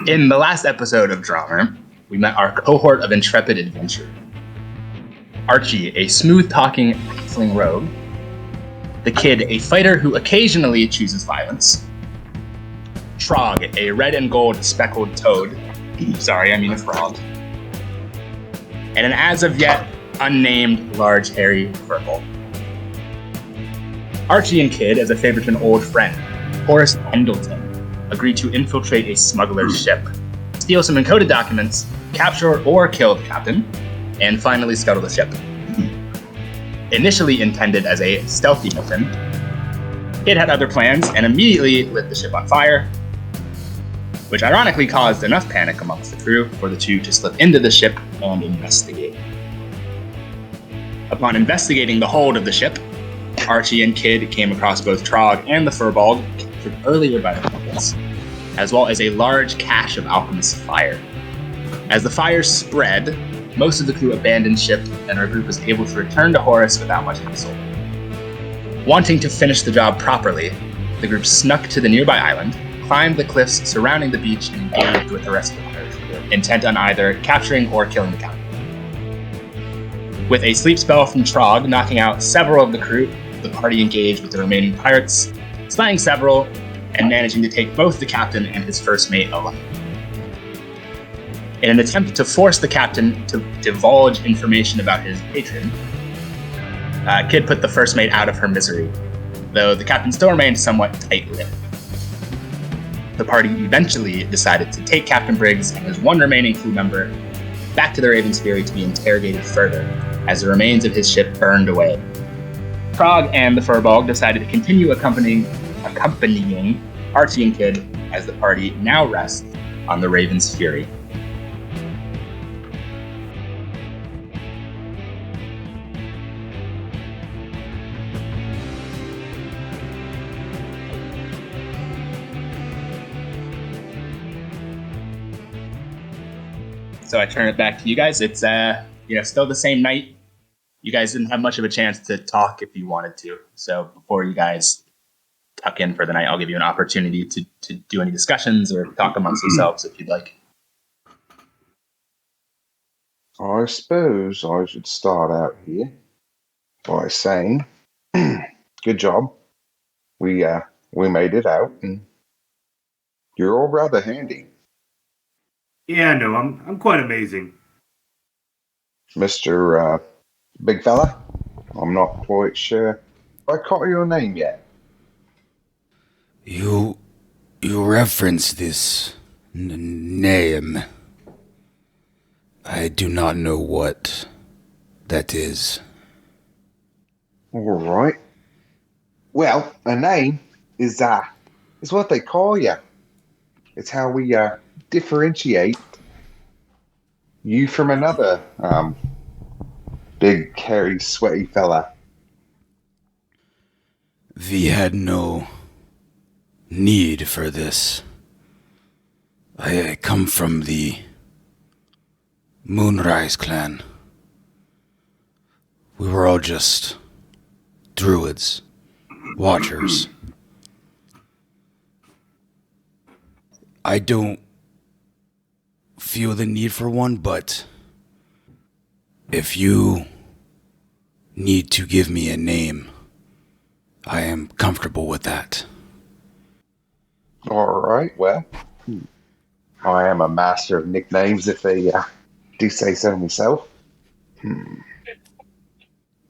In the last episode of DRAUMR, we met our cohort of intrepid adventurers. Archie, a smooth-talking halfling rogue. The Kid, a fighter who occasionally chooses violence. Trog, a red and gold speckled toad. Sorry, I mean a frog. And an as-of-yet unnamed large hairy furbolg. Archie and Kid, as a favor to an old friend, Horace Pendleton, agreed to infiltrate a smuggler's ship, steal some encoded documents, capture or kill the captain, and finally scuttle the ship. Initially intended as a stealthy mission, Kid had other plans and immediately lit the ship on fire, which ironically caused enough panic amongst the crew for the two to slip into the ship and investigate. Upon investigating the hold of the ship, Archie and Kid came across both Trog and the furbolg captured earlier by the Horace, as well as a large cache of alchemist fire. As the fire spread, most of the crew abandoned ship and our group was able to return to Horace without much hassle. Wanting to finish the job properly, the group snuck to the nearby island, climbed the cliffs surrounding the beach, and engaged with the rest of the pirate crew, intent on either capturing or killing the captain. With a sleep spell from Trog knocking out several of the crew, the party engaged with the remaining pirates, slaying several, and managing to take both the captain and his first mate alive. In an attempt to force the captain to divulge information about his patron, Kid put the first mate out of her misery, though the captain still remained somewhat tight-lipped. The party eventually decided to take Captain Briggs and his one remaining crew member back to the Raven's Fury to be interrogated further, as the remains of his ship burned away. Trog and the furbolg decided to continue accompanying Archie and Kid as the party now rests on the Raven's Fury. So I turn it back to you guys. It's still the same night. You guys didn't have much of a chance to talk if you wanted to. So before you guys tuck in for the night, I'll give you an opportunity to do any discussions or talk amongst yourselves if you'd like. I suppose I should start out here by saying, good job. We made it out, and you're all rather handy. Yeah, no, I'm quite amazing. Mr. Big Fella, I'm not quite sure I caught your name yet. You reference this name. I do not know what that is. All right. Well, a name is what they call you. It's how we differentiate you from another big, hairy, sweaty fella. We had no need for this. I come from the Moonrise clan. We were all just druids, watchers. I don't feel the need for one, but if you need to give me a name, I am comfortable with that. All right, well, I am a master of nicknames if they do say so myself.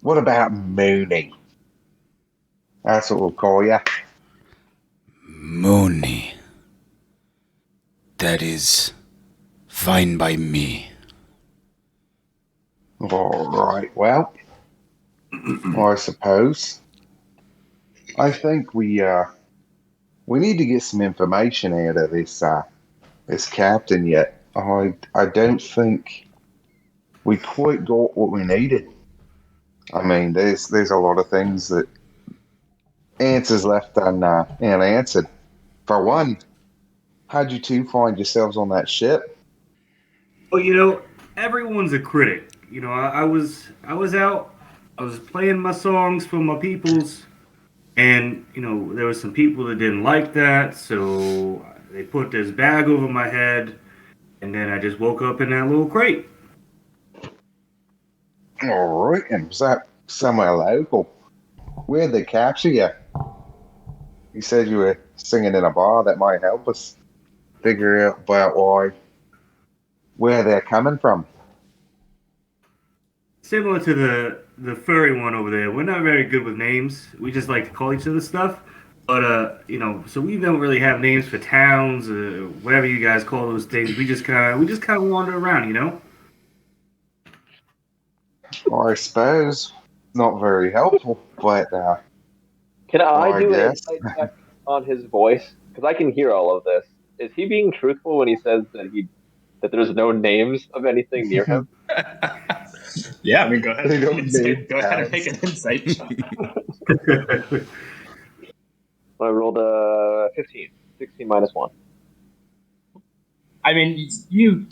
What about Mooney? That's what we'll call you. Mooney. That is fine by me. All right, well, I suppose. I think we need to get some information out of this captain yet. I don't think we quite got what we needed. I mean, there's a lot of things that answers left unanswered. For one, how'd you two find yourselves on that ship? Well, everyone's a critic. I was out, I was playing my songs for my peoples, and there were some people that didn't like that, so They put this bag over my head, and then I just woke up in that little crate. All right, and was that somewhere local? Where'd they capture you? You said you were singing in a bar. That might help us figure out about where they're coming from. Similar to the furry one over there. We're not very good with names. We just like to call each other stuff. But so we don't really have names for towns or whatever you guys call those things. We just kind of wander around, you know. Or I suppose not very helpful, but Can I I do an guess. insight check on his voice? Because I can hear all of this. Is he being truthful when he says that there's no names of anything near him? Yeah, I mean, go ahead. They don't need Go ahead and towns. make an insight check. I rolled a 15. 16 minus 1. I mean, you've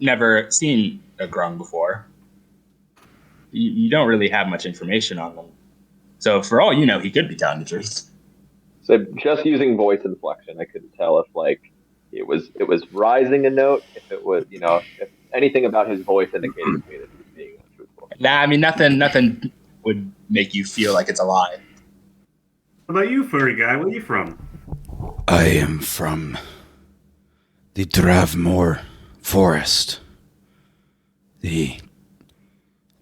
never seen a grung before. You don't really have much information on them. So for all you know, he could be telling the truth. So just using voice inflection, I couldn't tell if it was rising a note, if it was if anything about his voice indicated to me that he was being untruthful. Nah, I mean, nothing would make you feel like it's a lie. What about you, furry guy? Where are you from? I am from the DRAUMR forest, the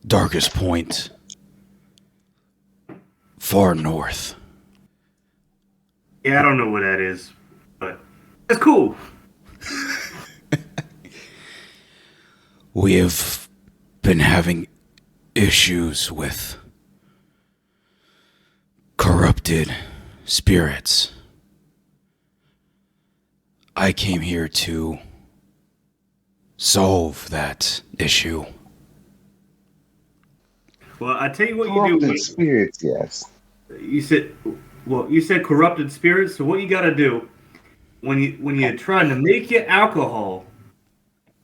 darkest point far north. Yeah, I don't know what that is, but it's cool. We have been having issues with corrupted spirits. I came here to solve that issue. Well, I tell you what you Corrupted do. spirits, yes. You said corrupted spirits. So what you got to do when you're trying to make your alcohol,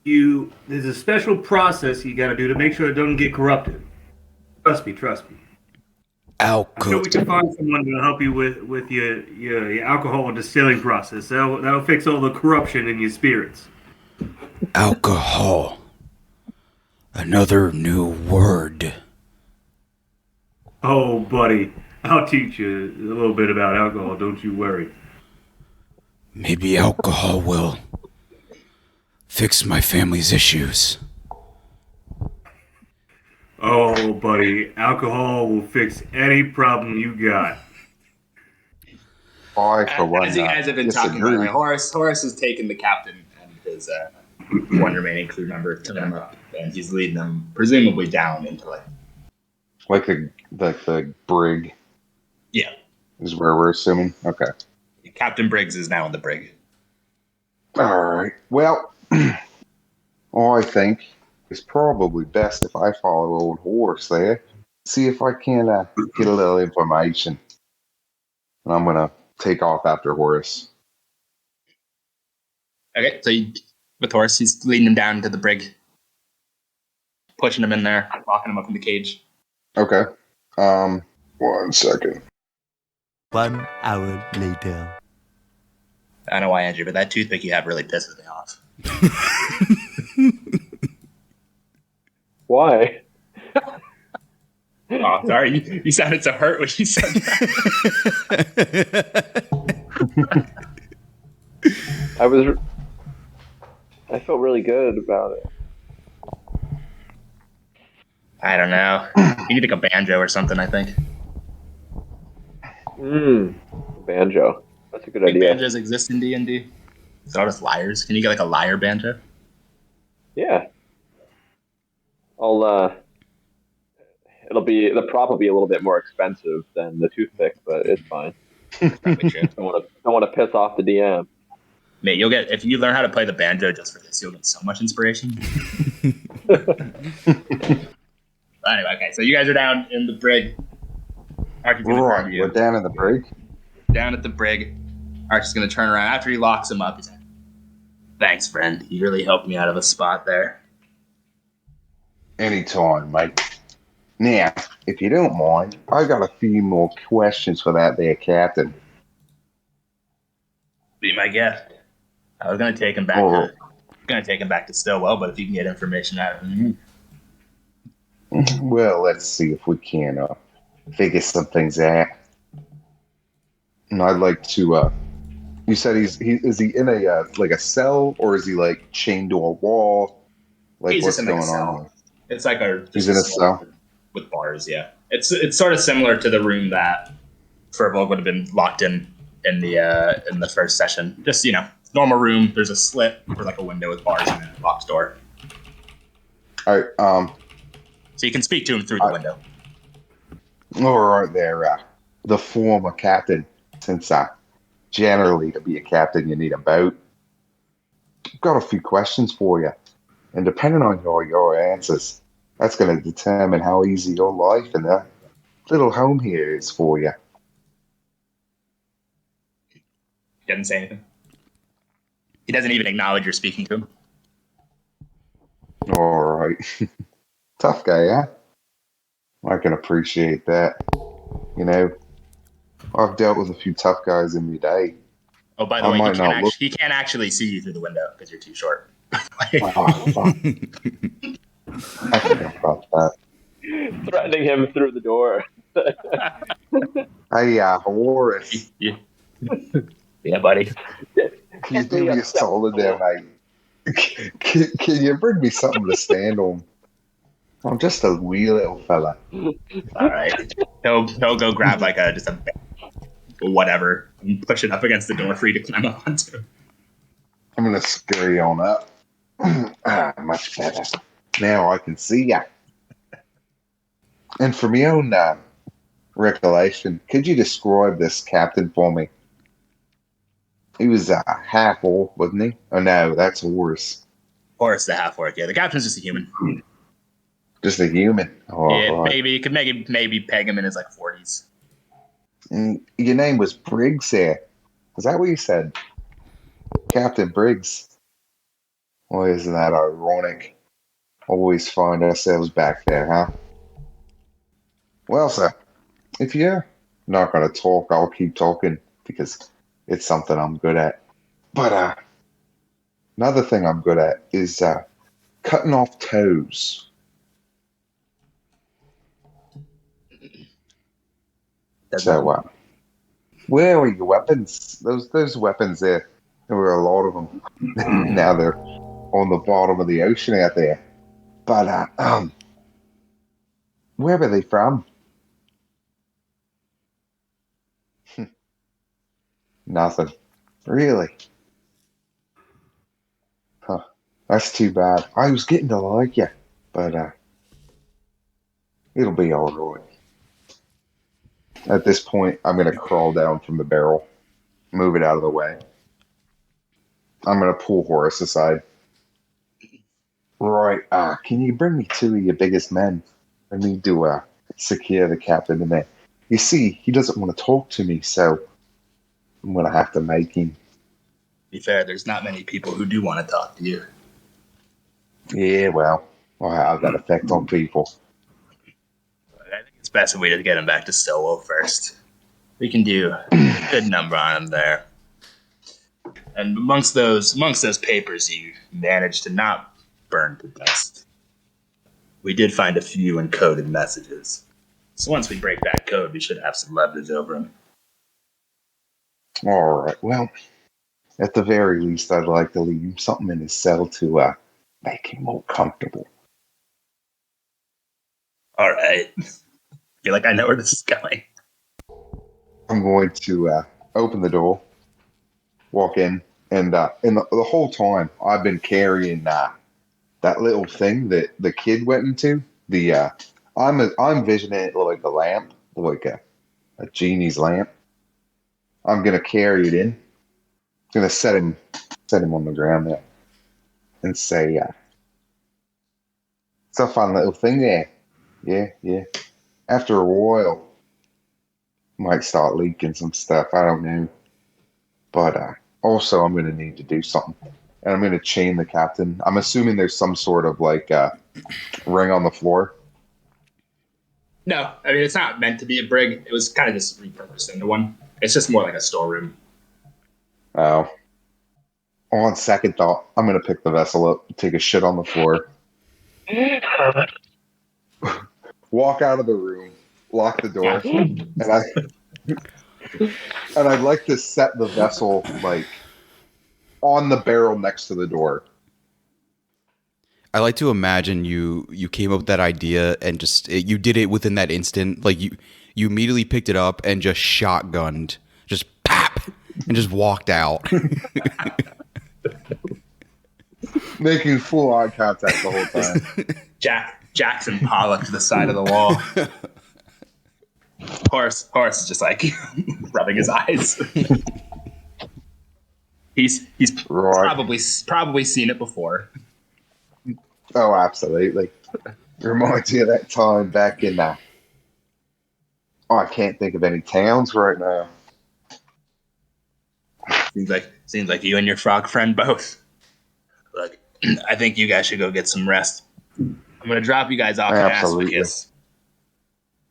there's a special process you got to do to make sure it doesn't get corrupted. Trust me. I'm sure we can find someone to help you with your alcohol distilling process. That'll fix all the corruption in your spirits. Alcohol. Another new word. Oh, buddy, I'll teach you a little bit about alcohol. Don't you worry. Maybe alcohol will fix my family's issues. Oh, buddy, alcohol will fix any problem you got. I, for one, As you guys have been talking about, disagree. Horace has taken the captain and his one remaining crew member to them up, and he's leading them presumably down into Like the brig yeah. is where we're assuming. Okay. Captain Briggs is now in the brig. All right. Well, I think it's probably best if I follow old Horace there. See if I can get a little information. And I'm going to take off after Horace. Okay, so with Horace, he's leading him down to the brig, pushing him in there, locking him up in the cage. Okay. 1 second. 1 hour later. I don't know why, Andrew, but that toothpick you have really pisses me off. Why? Oh, sorry. You sounded so hurt when you said that. I felt really good about it. I don't know. You need like a banjo or something, I think. Banjo. That's a good Think idea. banjos exist in D&D? Is that all just lyres? Can you get like a lyre banjo? Yeah. The prop will be a little bit more expensive than the toothpick, but it's fine. Probably true. Don't want to piss off the DM. Mate, if you learn how to play the banjo just for this, you'll get so much inspiration. Anyway, okay, so you guys are down in the brig. Archie's gonna Right, grab you. we're down in the brig. Down at the brig. Archie's gonna turn around after he locks him up. He's like, "Thanks, friend. You really helped me out of a spot there." Anytime, mate. Now, if you don't mind, I got a few more questions for that there captain. Be my guest. I was gonna take him back to Stillwell, but if you can get information out of him, Well, let's see if we can figure some things out. And I'd like to. You said is he in a like a cell, or is he like chained to a wall? Like he's just what's in like a going on cell. here? It's like He's in a cell. with bars. Yeah, it's sort of similar to the room that Furbolg would have been locked in the first session. Just normal room. There's a slit or like a window with bars and a locked door. All right. So you can speak to him through the window. All right there. The former captain, since generally to be a captain you need a boat. I've got a few questions for you, and depending on your answers, that's going to determine how easy your life and the little home here is for you. He doesn't say anything. He doesn't even acknowledge you're speaking to him. All right. Tough guy, yeah? I can appreciate that. I've dealt with a few tough guys in my day. Oh, by the way, he can't actually see you through the window because you're too short. Oh, fuck. I forgot about that. Threatening him through the door. Hey, Horace. Yeah, buddy. Can you do me a solid there, mate? Can you bring me something to stand on? I'm just a wee little fella. All right. He'll go grab like just a whatever and push it up against the door for you to climb up onto. I'm gonna scurry on up. Much better. Now I can see ya. And for my own recollection, could you describe this captain for me? He was half orc, wasn't he? Oh no, that's Horace. Horace the half orc. Yeah, the captain's just a human. Just a human. Oh, yeah, right. maybe you could maybe peg him in his like 40s. And your name was Briggs there. Is that what you said? Captain Briggs. Well, isn't that ironic? Always find ourselves back there, huh? Well, sir, if you're not going to talk, I'll keep talking because it's something I'm good at. But another thing I'm good at is cutting off toes. So, where were your weapons? Those weapons there were a lot of them. Now they're on the bottom of the ocean out there. But where were they from? Nothing. Really? Huh. That's too bad. I was getting to like you, but it'll be all right. At this point, I'm going to crawl down from the barrel, move it out of the way. I'm going to pull Horace aside. Right. Can you bring me two of your biggest men? I need to secure the captain in there. You see, he doesn't want to talk to me, so I'm going to have to make him. To be fair, there's not many people who do want to talk to you. Yeah, well, I have that effect on people. I think it's best if we just get him back to Stillwell first. We can do a good number on him there. And amongst those papers you managed to not burn to dust, we did find a few encoded messages. So once we break that code, we should have some leverage over him. All right, well, at the very least, I'd like to leave him something in his cell to make him more comfortable. All right. I feel like I know where this is going. I'm going to open the door, walk in, and the whole time I've been carrying that little thing that the kid went into. I'm visioning it like a lamp, like a genie's lamp. I'm gonna carry it in. I'm gonna set him on the ground there, and say, "It's a fun little thing there. Yeah. After a while, might start leaking some stuff. I don't know, but also I'm gonna need to do something, and I'm gonna chain the captain. I'm assuming there's some sort of like ring on the floor." No, I mean, it's not meant to be a brig. It was kind of just repurposed into one. It's just more like a storeroom. Oh. On second thought, I'm going to pick the vessel up, take a shit on the floor, walk out of the room, lock the door, and I'd like to set the vessel like on the barrel next to the door. I like to imagine you came up with that idea and just you did it within that instant. Like you immediately picked it up and just shotgunned, just pap, and just walked out. Making full eye contact the whole time. Jackson Pollock to the side of the wall. Horace is just like rubbing his eyes. He's Right. probably seen it before. Oh, absolutely. Reminds me of that time back in I can't think of any towns right now. Seems like you and your frog friend both. Look, I think you guys should go get some rest. I'm gonna drop you guys off at Absolutely. Aspacus.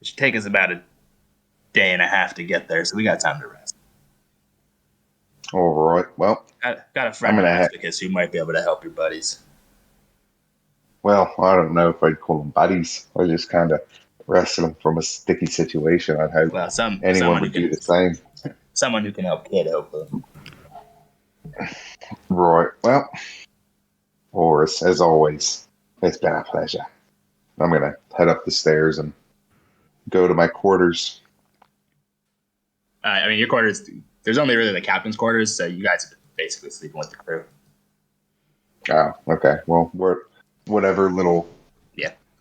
It should take us about a day and a half to get there, so we got time to rest. All right. Well, Got a friend I'm on gonna Aspacus who might be able to help your buddies. well, I don't know if I'd call them buddies. I just kind of rescued them from a sticky situation. I'd hope Well, anyone would do the same. someone who can help Kid, hopefully. Right. Well, Horace, as always, it's been a pleasure. I'm going to head up the stairs and go to my quarters. I mean, your quarters. There's only really the captain's quarters, so you guys are basically sleeping with the crew. Oh, okay. Well, whatever little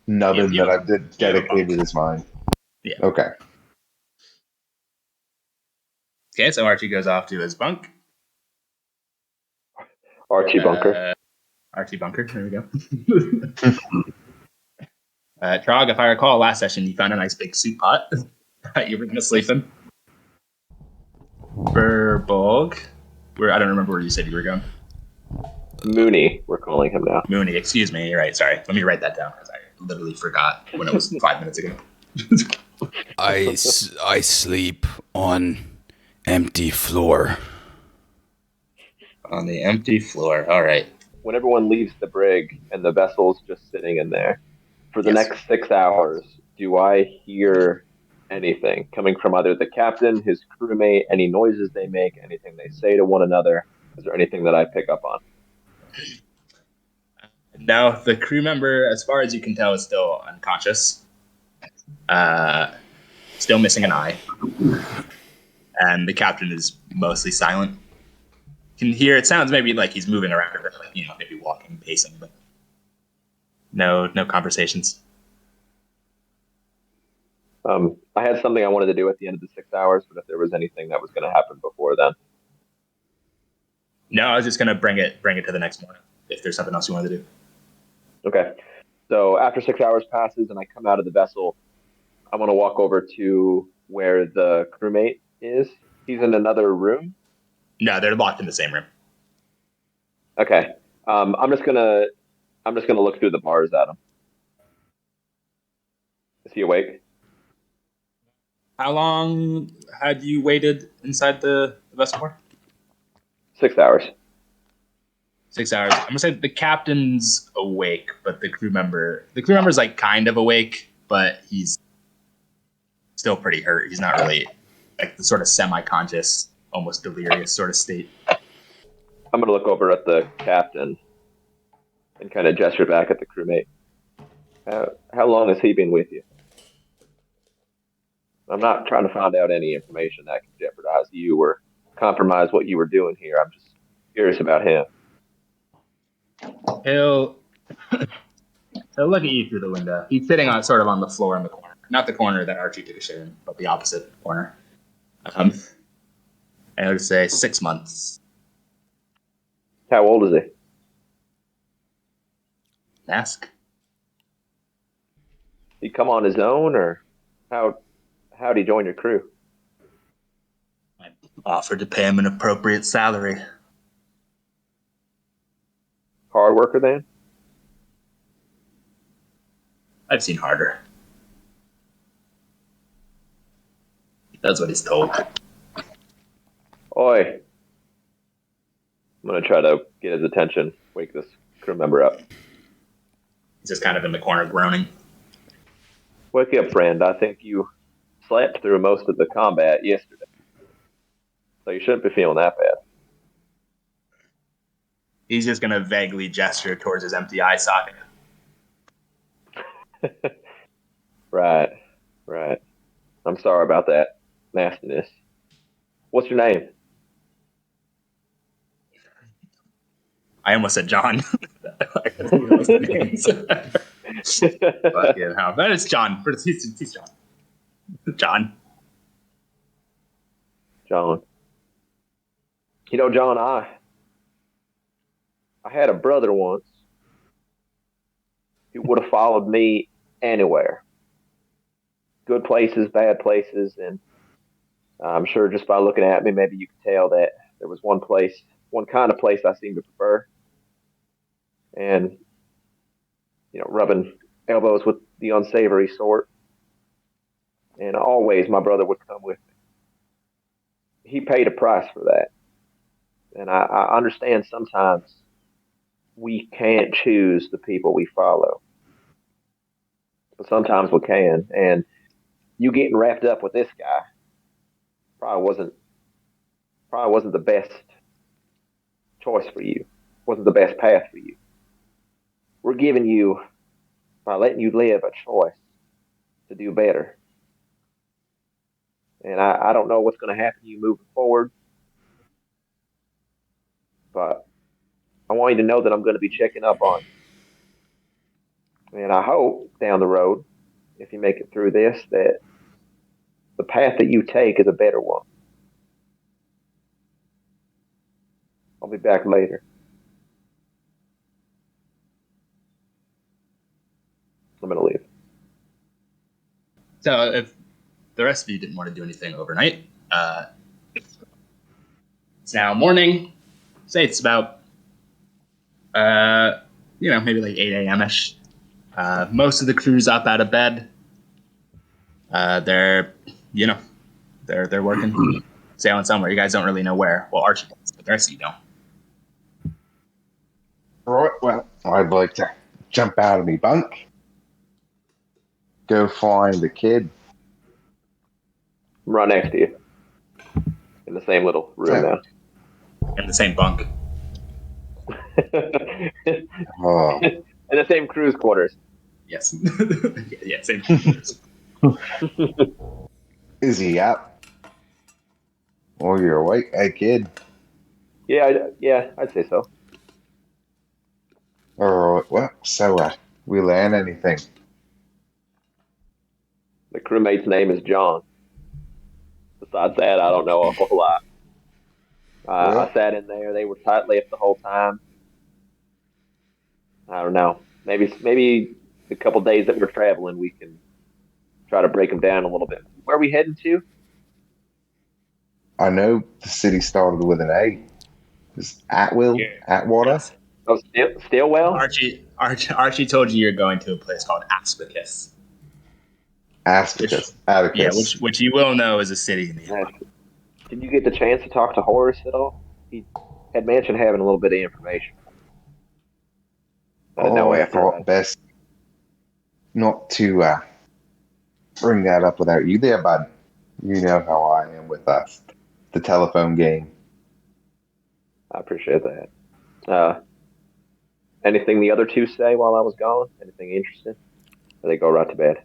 nubbin You- that I did dedicated is mine. Yeah. Okay. Okay, so Archie goes off to his bunk. Archie Bunker. Archie Bunker. There we go. Trog, if I recall, last session you found a nice big soup pot that you were going to sleep in. Burbolg, I don't remember where you said you were going. Mooney, we're calling him now. Mooney, excuse me. You're right. Sorry. Let me write that down because I literally forgot when it was 5 minutes ago. I sleep on empty floor. On the empty floor. All right. When everyone leaves the brig and the vessel's just sitting in there, for the Yes. next 6 hours, do I hear anything coming from either the captain, his crewmate, any noises they make, anything they say to one another? Is there anything that I pick up on? No, the crew member, as far as you can tell, is still unconscious. Still missing an eye. And the captain is mostly silent. You can hear, it sounds maybe like he's moving around a bit, like, maybe walking, pacing, but no conversations. I had something I wanted to do at the end of the 6 hours, but if there was anything that was going to happen before then. No, I was just going to bring it to the next morning, if there's something else you wanted to do. Okay. So after 6 hours passes and I come out of the vessel, I want to walk over to where the crewmate is. He's in another room. No, they're locked in the same room. Okay. I'm just gonna look through the bars at him. Is he awake? How long had you waited inside the vessel for? 6 hours. 6 hours. I'm gonna say the captain's awake, but the crew member's like kind of awake, but he's still pretty hurt. He's not really like the sort of semi-conscious, almost delirious sort of state. I'm gonna look over at the captain and kind of gesture back at the crewmate. How long has he been with you? I'm not trying to find out any information that can jeopardize you or compromise what you were doing here. I'm just curious about him. He'll look at you through the window. He's sitting on the floor in the corner, not the corner that Archie took a shit in, but the opposite corner. And he'll say 6 months. How old is he? Ask. He come on his own, or how'd he join your crew? I offered to pay him an appropriate salary. Hard worker then? I've seen harder. That's what he's told. Oi. I'm gonna try to get his attention, wake this crew member up. He's just kind of in the corner groaning. Wake up, friend. I think you slept through most of the combat yesterday, so you shouldn't be feeling that He's just going to vaguely gesture towards his empty eye socket. bad. Right. I'm sorry about that nastiness. What's your name? I almost said John. But yeah, no, but it's John. He's John. John. John. You know, John, I had a brother once who would have followed me anywhere. Good places, bad places, and I'm sure just by looking at me, maybe you could tell that there was one kind of place I seemed to prefer. And, rubbing elbows with the unsavory sort. And always my brother would come with me. He paid a price for that. And I understand sometimes we can't choose the people we follow. But sometimes we can. And you getting wrapped up with this guy probably wasn't the best choice for you. Wasn't the best path for you. We're giving you, by letting you live, a choice to do better. And I don't know what's going to happen to you moving forward, but I want you to know that I'm going to be checking up on you. And I hope down the road, if you make it through this, that the path that you take is a better one. I'll be back later. I'm going to leave. So if the rest of you didn't want to do anything overnight, it's now morning. Say it's about, maybe like 8 a.m.-ish. Most of the crew's up out of bed. They're working, sailing somewhere. You guys don't really know where. Well, Archie does, but the rest of you don't. Right, well, I'd like to jump out of my bunk, go find the kid. I'm right next to you. In the same little room now. In the same bunk. Oh, In the same crew's quarters. Yes. Yeah, same quarters. is he up? Oh, you're awake? Hey, kid. Yeah, I'd say so. All right, well, so, we learn anything? The crewmate's name is John. Besides that, I don't know a whole lot. I sat in there. They were tight-lipped the whole time. I don't know. Maybe the couple days that we're traveling, we can try to break them down a little bit. Where are we heading to? I know the city started with an A. Is Atwill? Yeah. Atwater? Oh, Stillwell? Archie told you you're going to a place called Aspacus. Aspacus. Atticus. Yeah, which you will know is a city in the Atlantic. Did you get the chance to talk to Horace at all? He had mentioned having a little bit of information. I thought best not to bring that up without you there, bud. You know how I am with the telephone game. I appreciate that. Anything the other two say while I was gone? Anything interesting? Or they go right to bed?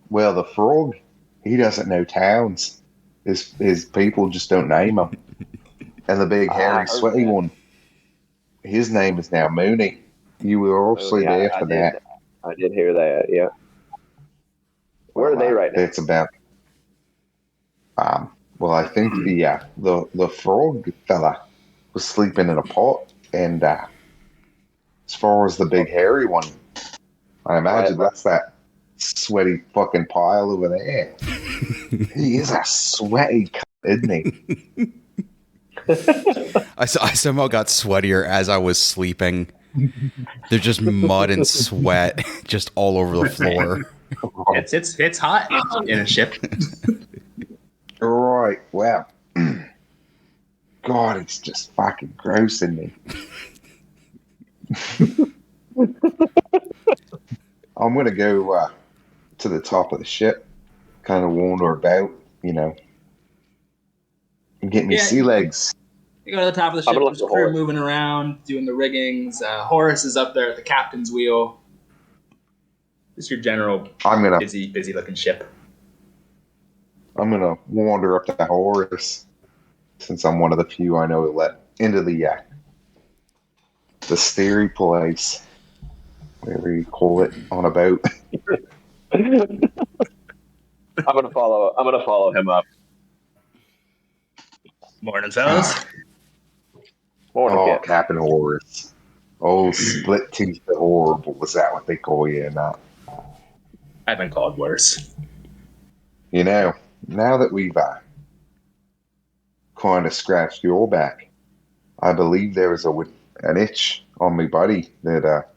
Well, the frog, he doesn't know towns. His people just don't name them. And the big hairy sweaty one, his name is now Mooney. You were also there for that. I did hear that. Yeah. Where are they right now? It's about. Well, I think the frog fella was sleeping in a pot, and as far as the big hairy one, I imagine that's that sweaty fucking pile over there. He is a sweaty cunt, isn't he? I somehow got sweatier as I was sleeping. There's just mud and sweat just all over the floor. It's hot in a ship. Right. Well, God, it's just fucking grossing me. I'm gonna go to the top of the ship, kind of wander about, and get me Yeah, sea legs. You go to the top of the I'm ship. gonna look There's for crew Horace. moving around, doing the riggings. Horace is up there at the captain's wheel. Just your general I'm gonna busy looking ship. wander up to Horace, since I'm one of the few I know let into the steery place, whatever you call it, on a boat. I'm gonna follow him up. Morning, fellas. Morning, Oh, Captain. Captain Horace. Oh, split teeth horrible. Was that what they call you now? I've been called worse. Now that we've kind of scratched your back, I believe there was an itch on me buddy that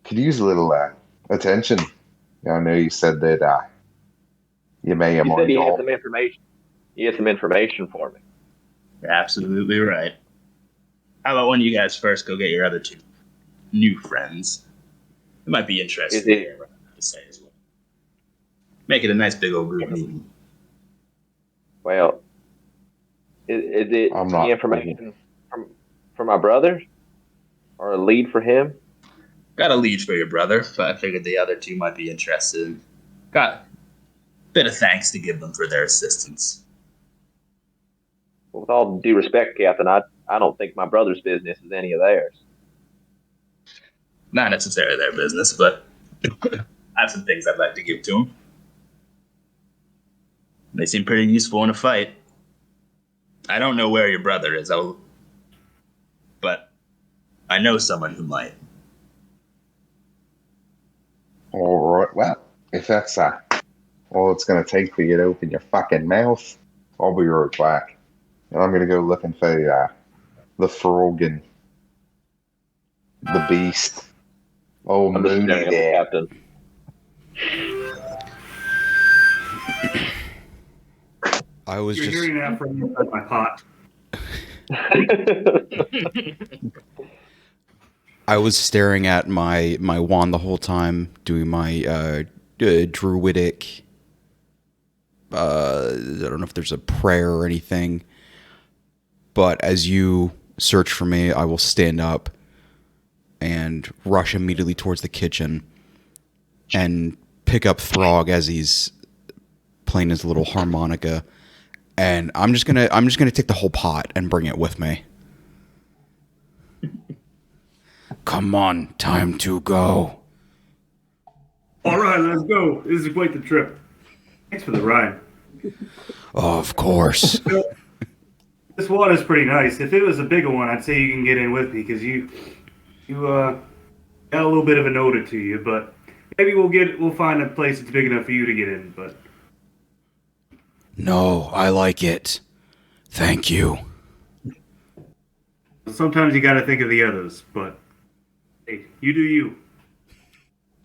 could use a little attention. I know you said that you may have You said mind you had all. some information. You had some information for me. You're absolutely right. How about one of you guys first go get your other two new friends? It might be interesting Is to it- hear what I have to say as well. Make it a nice big old group meeting. Well, is it I'm the not information from my brother, or a lead for him? Got a lead for your brother, but I figured the other two might be interested. Got a bit of thanks to give them for their assistance. Well, with all due respect, Captain, I don't think my brother's business is any of theirs. Not necessarily their business, but I have some things I'd like to give to them. They seem pretty useful in a fight. I don't know where your brother is, but I know someone who might. All right. Well, if that's all it's going to take for you to open your fucking mouth, I'll be right back. And I'm going to go looking for the frog and the beast. Oh, I'm just Mooney staring at the there. captain. I was You're just hearing that from inside my pot. I was staring at my wand the whole time, doing my druidic. I don't know if there's a prayer or anything, but as you search for me, I will stand up and rush immediately towards the kitchen and pick up Throg as he's playing his little harmonica, and I'm just gonna take the whole pot and bring it with me. Come on, time to go. All right, let's go. This is quite the trip. Thanks for the ride. Of course. This water's pretty nice. If it was a bigger one, I'd say you can get in with me because you got a little bit of an odor to you. But maybe we'll find a place that's big enough for you to get in. But No, I like it. Thank you. sometimes you got to think of the others. But hey, you do you.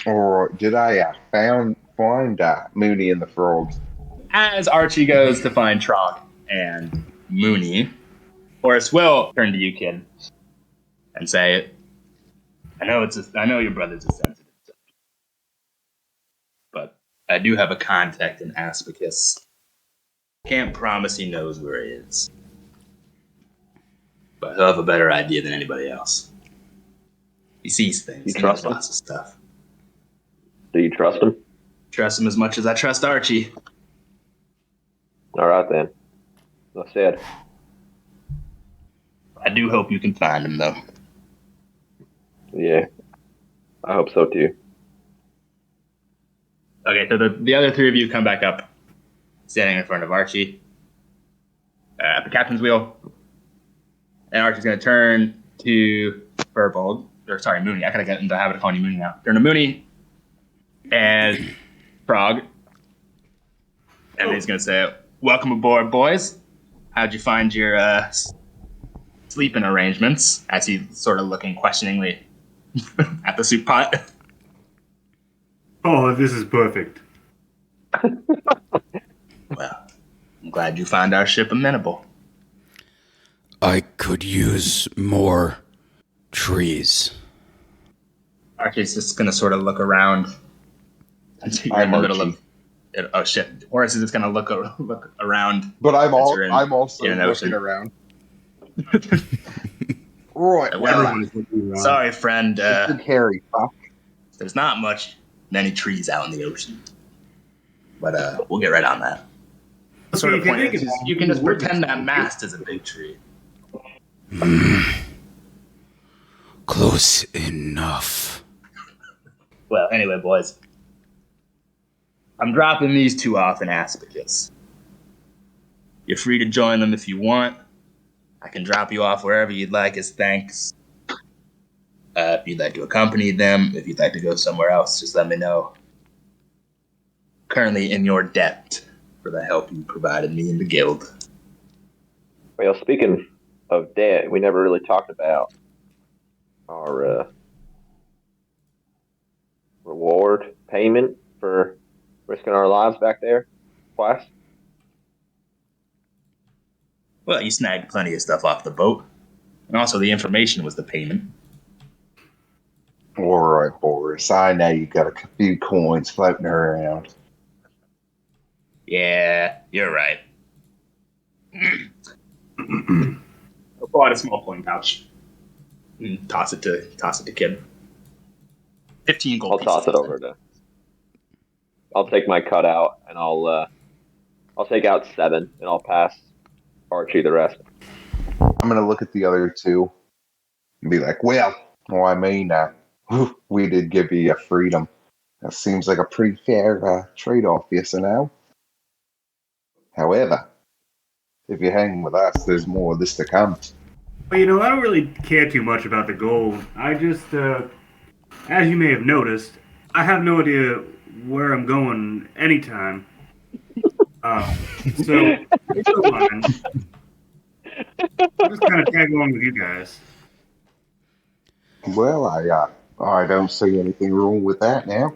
All right. Did I find Mooney and the frog? As Archie goes to find Trog and Mooney, Horace will turn to you, kid, and say, I know your brother's a sensitive subject, but I do have a contact in Aspacus. Can't promise he knows where he is, but he'll have a better idea than anybody else. He sees things. You He trust knows him? lots of stuff. Do you trust him? Trust him as much as I trust Archie. All right then. As I said, I do hope you can find him, though. yeah, I hope so too. Okay, so the other three of you come back up, standing in front of Archie at the captain's wheel. And Archie's going to turn to Mooney. I gotta get into the habit of calling you Mooney now. Turn to Mooney and Frog. And he's going to say, welcome aboard, boys. How'd you find your sleeping arrangements? As he's sort of looking questioningly at the soup pot. Oh, this is perfect. Well, I'm glad you found our ship amenable. I could use more trees. Archie's just gonna sort of look around until you're in the middle of it. Oh shit! Horace is just gonna look around. But I'm I'm also in an looking ocean. around. Right. Well, Everyone's looking around. sorry, friend. Mr. Carey, fuck. There's not many trees out in the ocean, but we'll get right on that. Okay, Sort of if you point think is about it, you can just wood pretend is- that mast is a big tree. Close enough. Well, anyway, boys, I'm dropping these two off in Aspacus. You're free to join them if you want. I can drop you off wherever you'd like as thanks. If you'd like to accompany them, if you'd like to go somewhere else, just let me know. Currently in your debt for the help you provided me in the guild. Well, speaking of debt, we never really talked about our reward payment for risking our lives back there twice. Well, you snagged plenty of stuff off the boat. And also the information was the payment. All right, Boris. I know you got a few coins floating around. Yeah, you're right. I bought a small coin pouch. And toss it to Kid. 15 gold I'll pieces. toss it over to. I'll take my cutout and I'll take out 7 and I'll pass Archie the rest. I'm gonna look at the other two and be like, well, I mean, we did give you freedom. That seems like a pretty fair trade-off, yes or no? However, if you hang with us, there's more of this to come. Well, I don't really care too much about the gold. I just, as you may have noticed, I have no idea where I'm going anytime. So, if you don't mind, I'll just kind of tag along with you guys. Well, I don't see anything wrong with that now.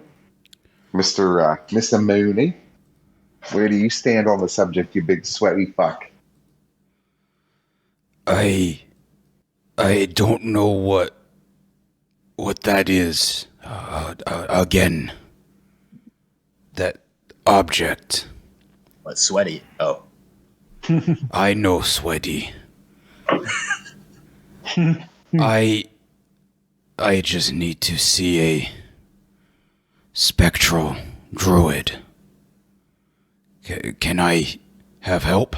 Mr. Mooney, where do you stand on the subject, you big sweaty fuck? I don't know what that is. Again, that object. What, sweaty? Oh. I know, sweaty. I just need to see a spectral druid. Can I have help?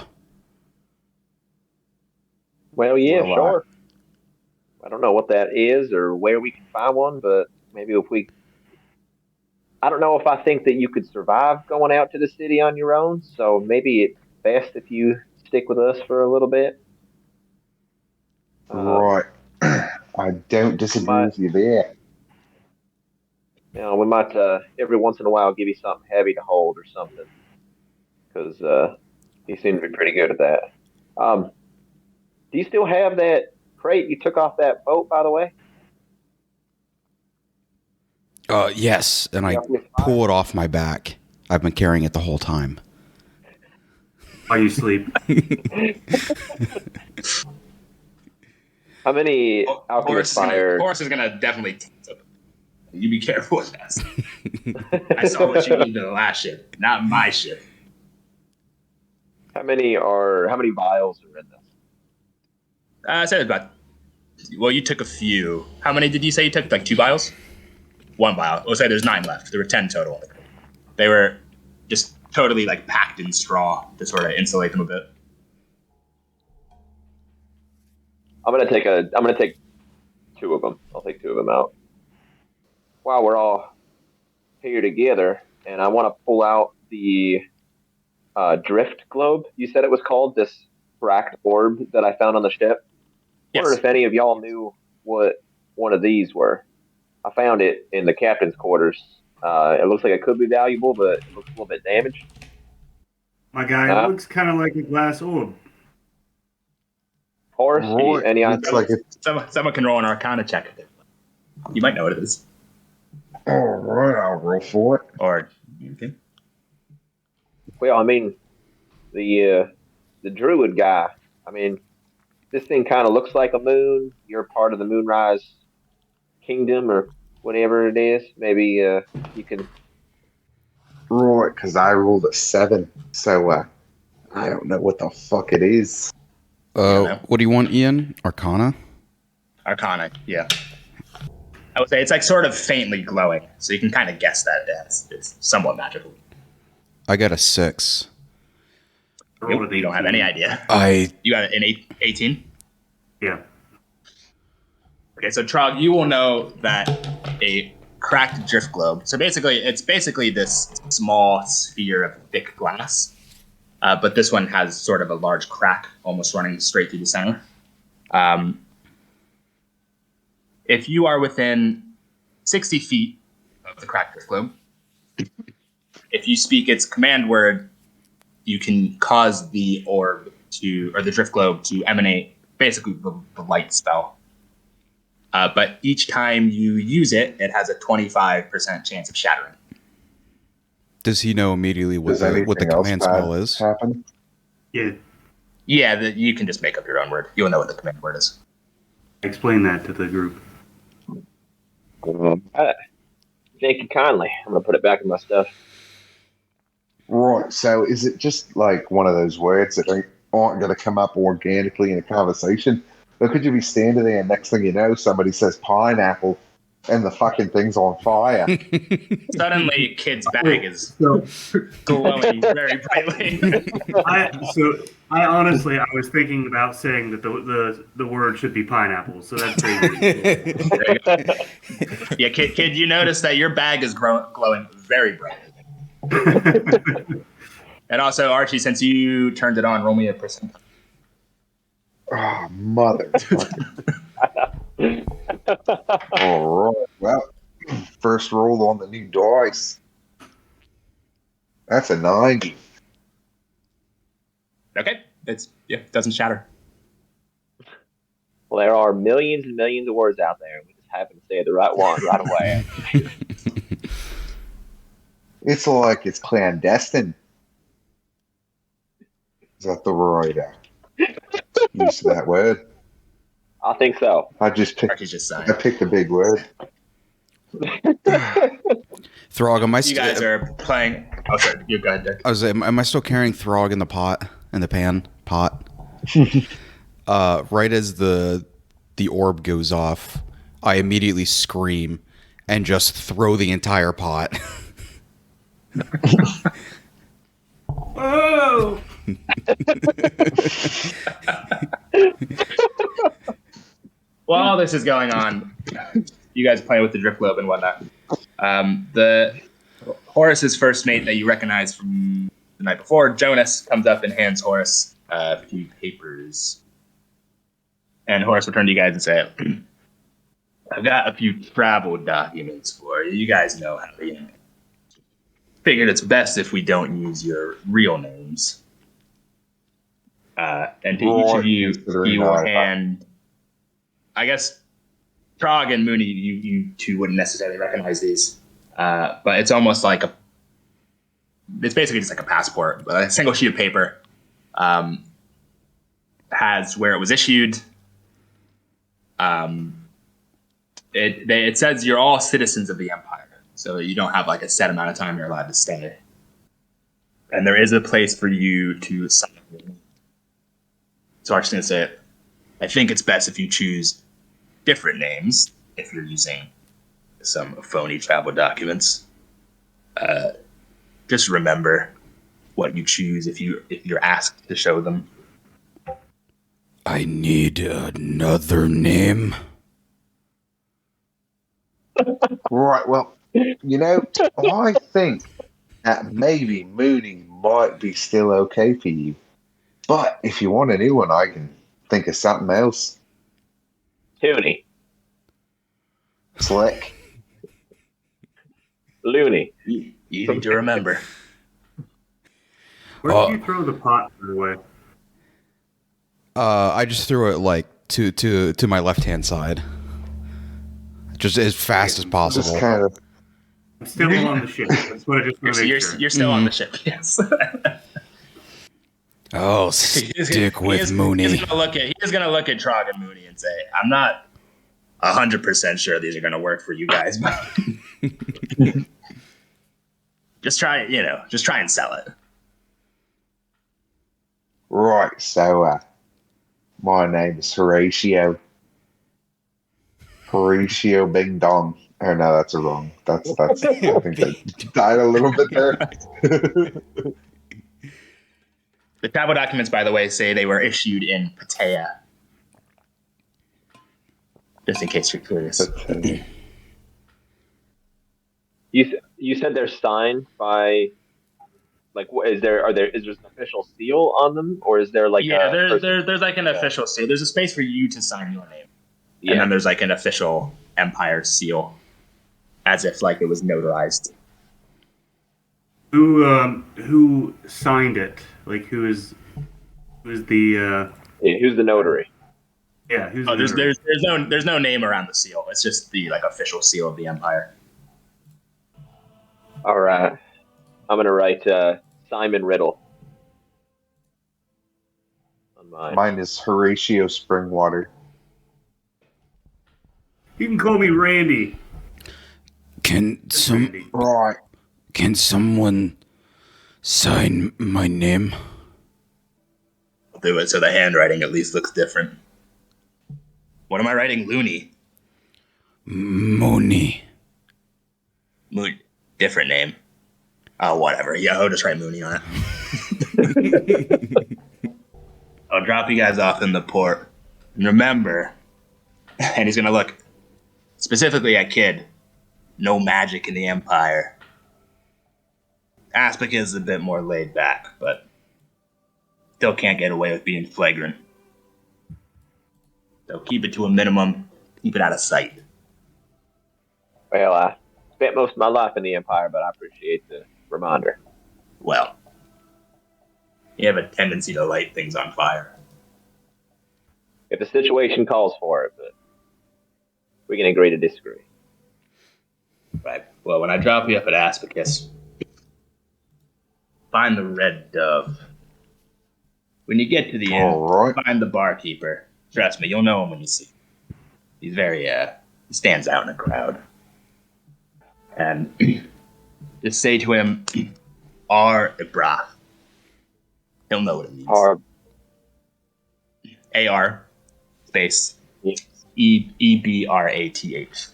Well, yeah, Well, sure. I don't know what that is or where we can find one, but maybe if we. I don't know if I think that you could survive going out to the city on your own, so maybe it's best if you stick with us for a little bit. Right. I don't disagree with you there. We might every once in a while give you something heavy to hold or something, because you seem to be pretty good at that. Do you still have that crate you took off that boat, by the way? Yes, and I pull it off my back. I've been carrying it the whole time. While you sleep. How many alchemist fire? Horace is gonna definitely. You be careful with that. I saw what you did to the last ship, not my ship. How many vials are in this? I said about. Well, you took a few. How many did you say you took? Like 2 vials? 1 vial. We'll say there's 9 left. There were 10 total. They were just totally like packed in straw to sort of insulate them a bit. I'm gonna take 2 of them. I'll take 2 of them out. While we're all here together, and I want to pull out the drift globe. You said it was called, this cracked orb that I found on the ship. I wondered if any of y'all knew what one of these were. I found it in the captain's quarters. It looks like it could be valuable, but it looks a little bit damaged. My guy, it looks kind of like a glass orb. Horace, any looks idea? like it. Someone can roll an Arcana check. You might know what it is. All right, I'll roll for it. Or okay. Well, I mean, the druid guy. I mean, this thing kind of looks like a moon. You're part of the Moonrise Kingdom or whatever it is. Maybe you can. Right, because I rolled a 7, so I don't know what the fuck it is. What do you want, Ian? Arcana? Arcana, yeah. I would say it's like sort of faintly glowing, so you can kind of guess that it's somewhat magical. I got a 6. You don't have any idea. You got an 18? Yeah. Okay, so Trog, you will know that a cracked drift globe. So it's basically this small sphere of thick glass, but this one has sort of a large crack, almost running straight through the center. If you are within 60 feet of the cracked drift globe, if you speak its command word, you can cause the drift globe to emanate basically the light spell. But each time you use it, it has a 25% chance of shattering. Does he know immediately what the command spell is? Happen? Yeah. Yeah, you can just make up your own word. You'll know what the command word is. Explain that to the group. Thank you kindly. I'm gonna put it back in my stuff. Right, so is it just like one of those words that aren't going to come up organically in a conversation? Or could you be standing there and next thing you know, somebody says pineapple and the fucking thing's on fire? Suddenly, Kid's bag is glowing very brightly. I honestly, I was thinking about saying that the word should be pineapple, so that's crazy. Yeah, Kid, you notice that your bag is glowing very brightly. And also, Archie, since you turned it on, roll me a percent. Oh, mother. All right. Well, first roll on the new dice. That's a 90. Okay, it doesn't shatter. Well, there are millions and millions of words out there. We just happen to say the right one right away. It's like it's clandestine. Is that the right use of that word? I think so. I picked a big word. Throg, am I You guys are playing. Oh, sorry. You go ahead, Dick. Am I still carrying Throg in the pot? In the pot? Right as the orb goes off, I immediately scream and just throw the entire pot. Oh! While this is going on, you guys playing with the drift globe and whatnot. The Horace's first mate that you recognize from the night before, Jonas, comes up and hands Horace a few papers. And Horace will turn to you guys and say, I've got a few travel documents for you. You guys know how to figured it's best if we don't use your real names. And to each of you, he will hand... I guess Trog and Mooney, you two wouldn't necessarily recognize these. But it's almost like it's basically just like a passport. But a single sheet of paper has where it was issued. It says you're all citizens of the Empire. So you don't have like a set amount of time you're allowed to stay. And there is a place for you to sign. So I'm just going to say it. I think it's best if you choose different names if you're using some phony travel documents. Just remember what you choose if you're asked to show them. I need another name. Right, well, I think that maybe Mooney might be still okay for you. But if you want a new one, I can think of something else. Tooney. Slick. Looney. Easy to remember. Where did you throw the pot away? I just threw it like to my left-hand side. Just as fast as possible. Just kind of. I'm still on the ship. That's what I just want to make sure. You're still on the ship, yes. Oh, stick with Mooney. He's gonna look at Trog and Mooney and say, "I'm not 100% sure these are gonna work for you guys, but just try and sell it." Right, so my name is Horatio. Horatio Bing Dong. Oh no, that's wrong. That's I think they died a little bit there. The travel documents, by the way, say they were issued in Patea. Just in case you're curious. You said they're signed by, like, is there an official seal on them, or is there like there's like an official seal. There's a space for you to sign your name, and then there's like an official Empire seal, as if like it was notarized. Who signed it? Like who's the who's the notary? Yeah, who's the there's notary? there's no name around the seal. It's just the like official seal of the Empire. All right, I'm gonna write Simon Riddle on mine. Mine is Horatio Springwater. You can call me Randy. Can Right. someone sign my name? I'll do it so the handwriting at least looks different. What am I writing? Looney. Mooney. Moon. Different name. Oh, whatever. Yeah, I'll just write Mooney on it. I'll drop you guys off in the port. And remember, and he's going to look specifically at Kid, no magic in the Empire. Aspacus is a bit more laid back, but still can't get away with being flagrant. So keep it to a minimum. Keep it out of sight. Well, I spent most of my life in the Empire, but I appreciate the reminder. Well, you have a tendency to light things on fire. If the situation calls for it, but we can agree to disagree. Right. Well, when I drop you up at Aspacus, find the Red Dove. When you get to the inn, find the barkeeper. Trust me, you'll know him when you see him. He's very, he stands out in a crowd. And just say to him, R. Ibrath. He'll know what it means. A-R space E-B-R-A-T-H.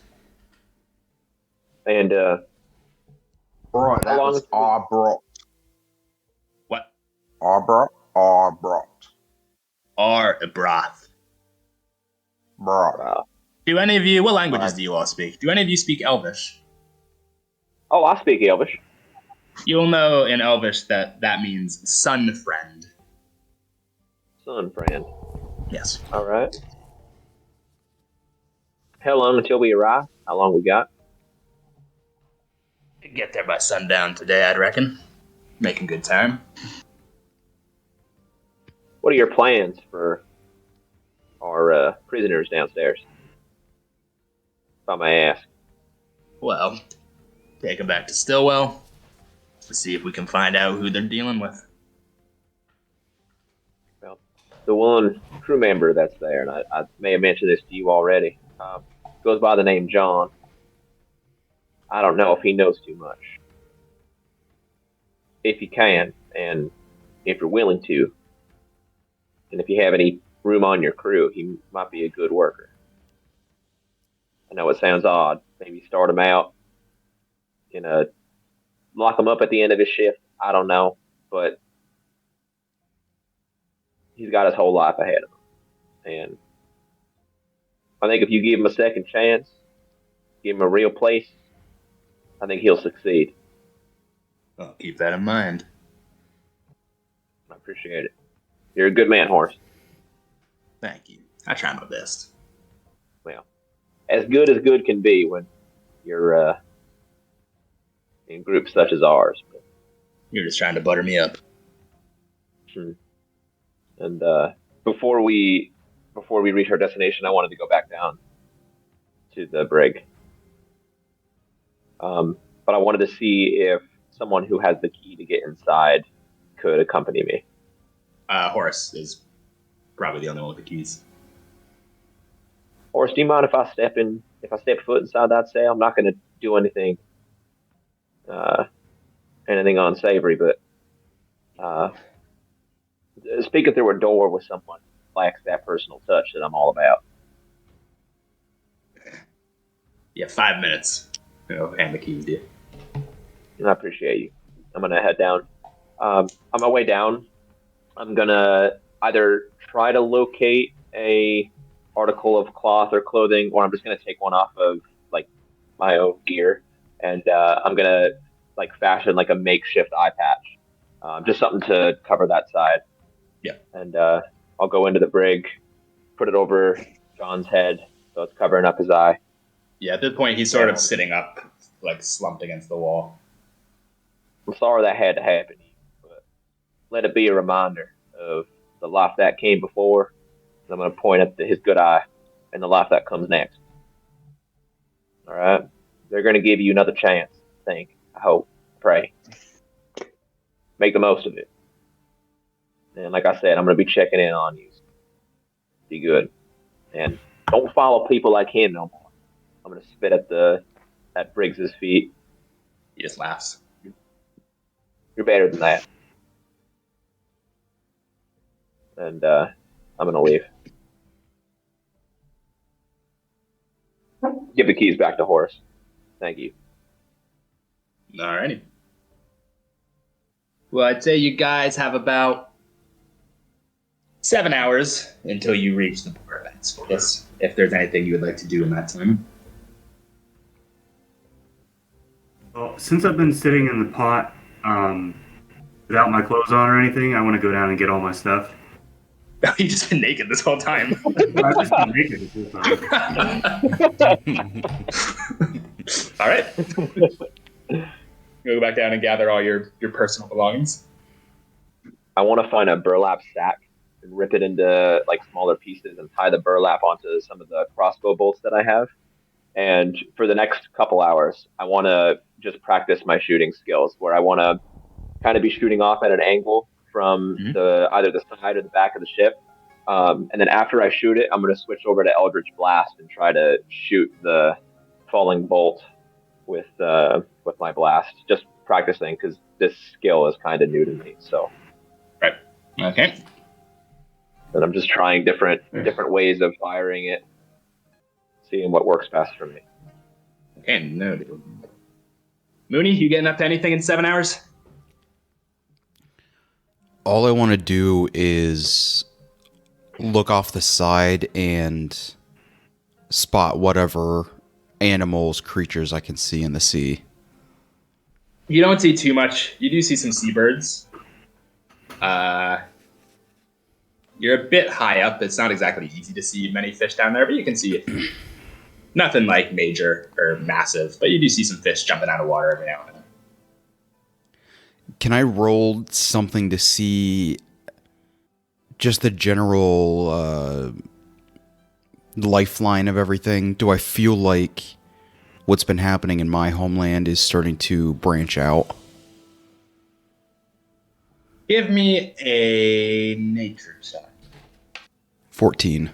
And, Right, that was Arbrock. What? Arbrock? Arbrock. R. Ibrath. Bro. Do any of you, what languages do you all speak? Do any of you speak Elvish? Oh, I speak Elvish. You'll know in Elvish that means sun friend. Sun friend. Yes. All right. How long until we arrive? How long we got? Get there by sundown today, I'd reckon. Making good time. What are your plans for our prisoners downstairs? If I may ask. Well, take them back to Stillwell to see if we can find out who they're dealing with. Well, the one crew member that's there, and I may have mentioned this to you already, goes by the name John. I don't know if he knows too much. If you can, and if you're willing to, and if you have any room on your crew, he might be a good worker. I know it sounds odd. Maybe start him out, lock him up at the end of his shift. I don't know, but he's got his whole life ahead of him. And I think if you give him a second chance, give him a real place, I think he'll succeed. I'll keep that in mind. I appreciate it. You're a good man, Horace. Thank you. I try my best. Well, as good can be when you're in groups such as ours. But, You're just trying to butter me up. and before we reach our destination, I wanted to go back down to the brig. But I wanted to see if someone who has the key to get inside could accompany me. Horace is probably the only one with the keys. Horace, do you mind if I step foot inside that cell? I'm not going to do anything unsavory, but speaking through a door with someone lacks that personal touch that I'm all about. Yeah, 5 minutes. Hand the keys to you. And I appreciate you. I'm gonna head down. On my way down, I'm gonna either try to locate a article of cloth or clothing, or I'm just gonna take one off of like my own gear, and I'm gonna like fashion like a makeshift eye patch, just something to cover that side. Yeah. And I'll go into the brig, put it over John's head so it's covering up his eye. Yeah, at this point, he's sort of sitting up, like slumped against the wall. I'm sorry that had to happen to you, but let it be a reminder of the life that came before. And I'm going to point at his good eye and the life that comes next. All right? They're going to give you another chance, I think, I hope, pray. Make the most of it. And like I said, I'm going to be checking in on you. Be good. And don't follow people like him no more. I'm going to spit at Briggs's feet. He just laughs. You're better than that. And I'm going to leave. Give the keys back to Horace. Thank you. Alrighty. Well, I'd say you guys have about 7 hours until you reach the border of Aspacus, if there's anything you would like to do in that time. Well, since I've been sitting in the pot without my clothes on or anything, I want to go down and get all my stuff. You've just been naked this whole time. I've just been naked this whole time. All right. Go back down and gather all your personal belongings. I want to find a burlap sack and rip it into like smaller pieces and tie the burlap onto some of the crossbow bolts that I have. And for the next couple hours, I want to just practice my shooting skills, where I want to kind of be shooting off at an angle from either the side or the back of the ship. And then after I shoot it, I'm going to switch over to Eldritch Blast and try to shoot the falling bolt with my blast. Just practicing, because this skill is kind of new to me. So, right, okay. And I'm just trying different ways of firing it, seeing what works best for me. Okay, no. Mooney, you getting up to anything in 7 hours? All I want to do is look off the side and spot whatever animals, creatures I can see in the sea. You don't see too much. You do see some seabirds. You're a bit high up. It's not exactly easy to see many fish down there, but you can see it. Nothing like major or massive, but you do see some fish jumping out of water every now and then. Can I roll something to see just the general lifeline of everything? Do I feel like what's been happening in my homeland is starting to branch out? Give me a nature check. 14.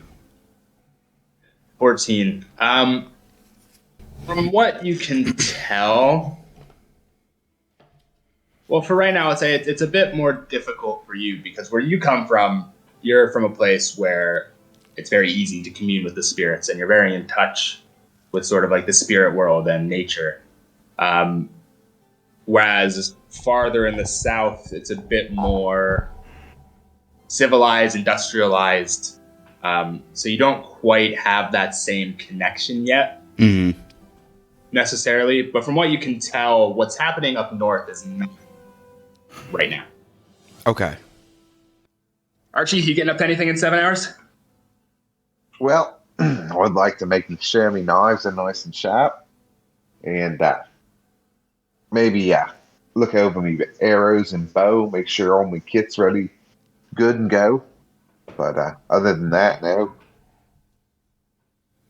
14. From what you can tell, well, for right now, I'd say it's a bit more difficult for you, because where you come from, you're from a place where it's very easy to commune with the spirits, and you're very in touch with sort of like the spirit world and nature. Whereas farther in the south, it's a bit more civilized, industrialized. So you don't quite have that same connection yet, necessarily. But from what you can tell, what's happening up north is not right now. Okay. Archie, you getting up to anything in 7 hours? Well, I would like to make sure my knives are nice and sharp, and maybe look over me arrows and bow, make sure all my kit's ready, good and go. But other than that, no.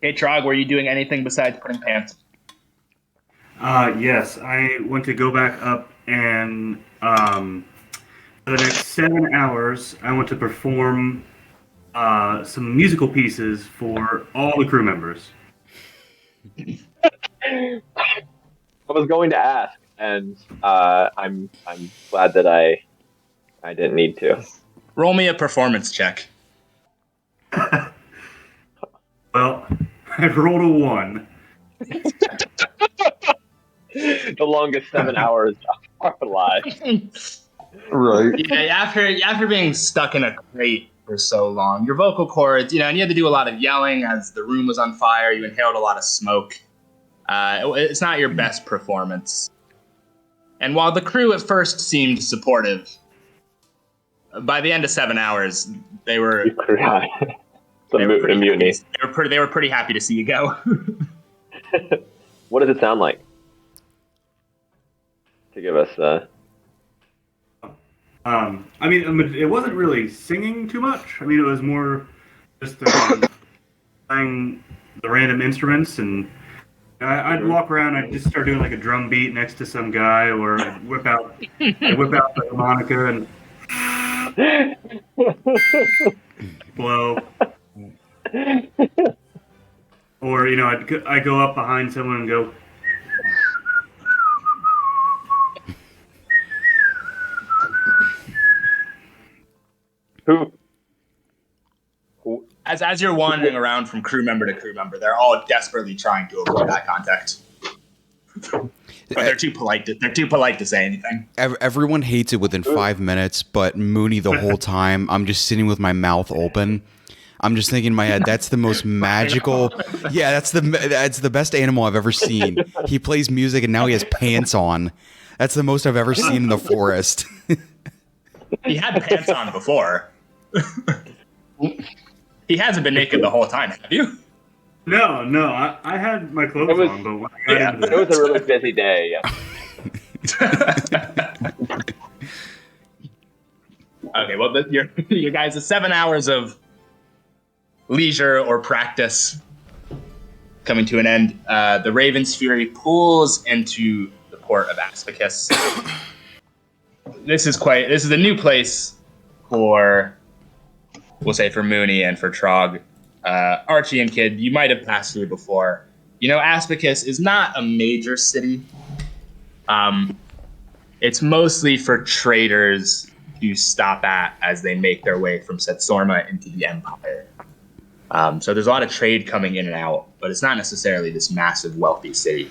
Hey, Trog, were you doing anything besides putting pants? Yes, I want to go back up and For the next 7 hours, I want to perform some musical pieces for all the crew members. I was going to ask, and I'm glad that I didn't need to. Roll me a performance check. Well, I rolled a 1. The longest 7 hours of our lives. Right. Yeah, after being stuck in a crate for so long, your vocal cords, and you had to do a lot of yelling as the room was on fire. You inhaled a lot of smoke. It's not your best performance. And while the crew at first seemed supportive, by the end of 7 hours, they were Mutiny. They were pretty happy to see you go. What does it sound like? To give us. I mean, it wasn't really singing too much. I mean, it was more just playing the random instruments, and I'd walk around. I'd just start doing like a drum beat next to some guy, or I'd whip out the harmonica and blow. Or I'd go up behind someone and go. Who? As you're wandering around from crew member to crew member, they're all desperately trying to avoid eye contact. But they're too polite to say anything. Everyone hates it within 5 minutes, but Mooney the whole time, I'm just sitting with my mouth open. I'm just thinking in my head, that's the most magical. Yeah, that's the best animal I've ever seen. He plays music and now he has pants on. That's the most I've ever seen in the forest. He had pants on before. He hasn't been naked the whole time, have you? No, I had my clothes on, but when I got into it was a really busy day. Yeah. Okay, well, your guys' 7 hours of leisure or practice coming to an end. The Raven's Fury pulls into the port of Aspacus. This is a new place for, we'll say, for Mooney and for Trog. Archie and Kid, you might have passed through before. Aspacus is not a major city. It's mostly for traders to stop at as they make their way from Setsorma into the Empire. So there's a lot of trade coming in and out, but it's not necessarily this massive, wealthy city.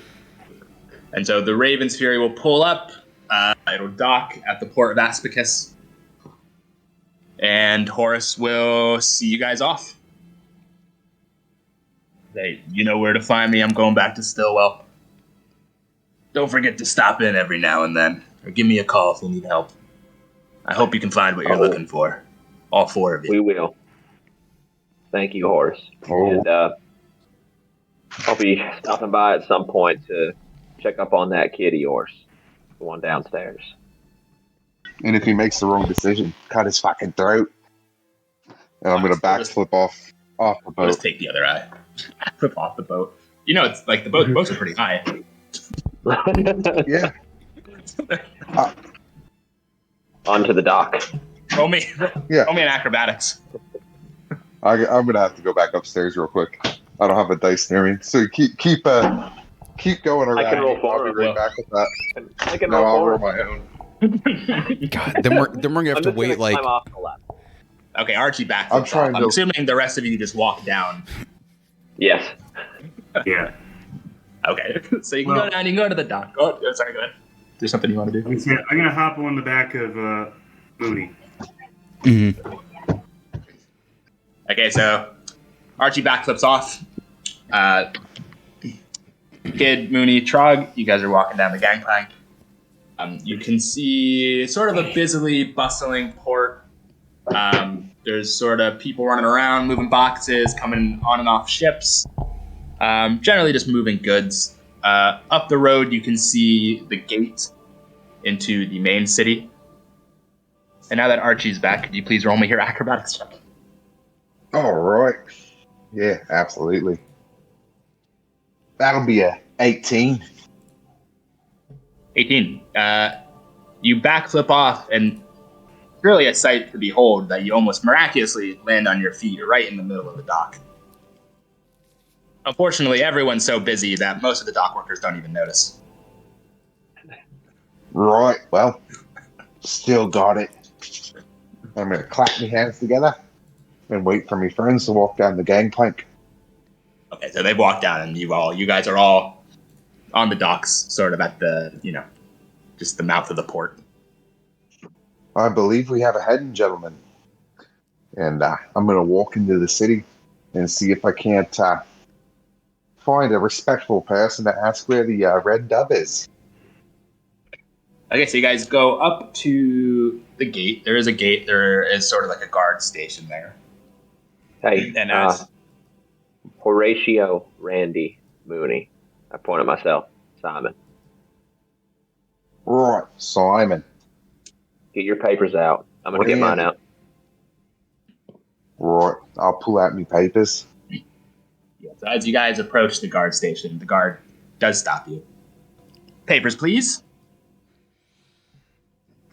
And so the Raven's Fury will pull up. It'll dock at the port of Aspacus. And Horace will see you guys off. Hey, you know where to find me. I'm going back to Stillwell. Don't forget to stop in every now and then, or give me a call if you need help. I hope you can find what you're looking for. All 4 of you. We will. Thank you, Horace. Oh. And I'll be stopping by at some point to check up on that kid of yours, the one downstairs. And if he makes the wrong decision, cut his fucking throat. And I'm going to backflip off the I'll boat. just take the other eye. Flip off the boat. It's like the boats are pretty high. Yeah. Onto the dock. Roll me Yeah. an acrobatics. I'm going to have to go back upstairs real quick. I don't have a dice near me. So keep going around. I can roll I'll forward. be right back with that. I can No, roll I'll roll forward. my own. God, then we're gonna have I'm to just wait gonna like climb off the ladder. Okay, Archie back. I'm trying I'm to- assuming the rest of you just walk down. Yes. Yeah. Okay, so you can go down. You can go to the dock. Oh, sorry. Go ahead. There's something you want to do? I'm gonna hop on the back of Mooney. mhm. Okay, so Archie backflips off. Kid, Mooney, Trog, you guys are walking down the gangplank. You can see sort of a busily bustling port. There's sort of people running around, moving boxes, coming on and off ships. Generally just moving goods. Up the road, you can see the gate into the main city. And now that Archie's back, could you please roll me your acrobatics check? All right. Yeah, absolutely. That'll be a 18. 18. You backflip off, and really a sight to behold that you almost miraculously land on your feet right in the middle of the dock. Unfortunately, everyone's so busy that most of the dock workers don't even notice. Right, well, still got it. I'm going to clap my hands together and wait for my friends to walk down the gangplank. Okay, so they've walked down, and you guys are all on the docks, sort of at the, just the mouth of the port. I believe we have a heading, gentlemen. And I'm going to walk into the city and see if I can't find a respectful person to ask where the Red Dove is. Okay, so you guys go up to the gate. There is a gate. There is sort of like a guard station there. Hey, And Horatio Randy Mooney. I point at myself. Simon. Right, Simon. Get your papers out. I'm going to get mine out. Right, I'll pull out my papers. Yeah, so as you guys approach the guard station, the guard does stop you. Papers, please.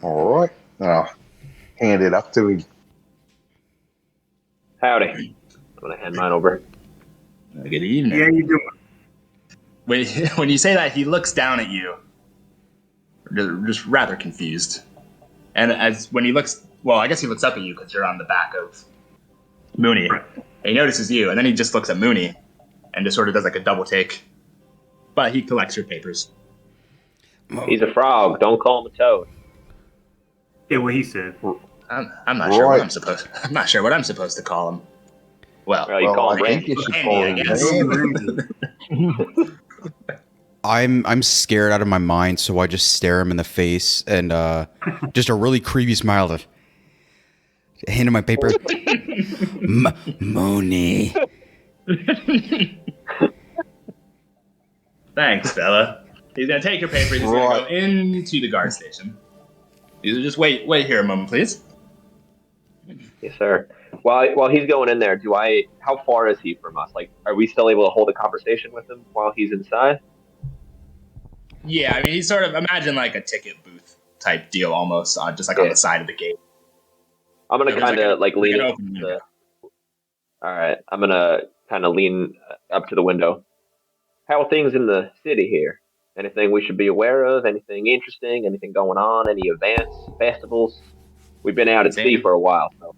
All right, I'll hand it up to him. Howdy. I'm going to hand mine over. Good evening. Yeah, you doing? When you say that, he looks down at you, just rather confused. And when he looks, well, I guess he looks up at you because you're on the back of Mooney. Right. And he notices you, and then he just looks at Mooney and just sort of does like a double take. But he collects your papers. He's a frog. Don't call him a toad. Yeah, what he said. I'm not sure what I'm supposed. I'm not sure what I'm supposed to call him. Well, You call him I think Randy. you should Randy, call I him guess. Randy. I'm scared out of my mind, so I just stare him in the face and just a really creepy smile. Hand him my paper. Mooney. Thanks, fella. He's gonna take your papers. He's gonna go into the guard station. You just wait here a moment, please. Yes, sir. While he's going in there, how far is he from us? Like, are we still able to hold a conversation with him while he's inside? Yeah, I mean, he's sort of, imagine like a ticket booth type deal almost, just like on the side of the gate. I'm going to kind of lean up. Window. All right. I'm going to kind of lean up to the window. How are things in the city here? Anything we should be aware of? Anything interesting? Anything going on? Any events? Festivals? We've been out at sea for a while. So.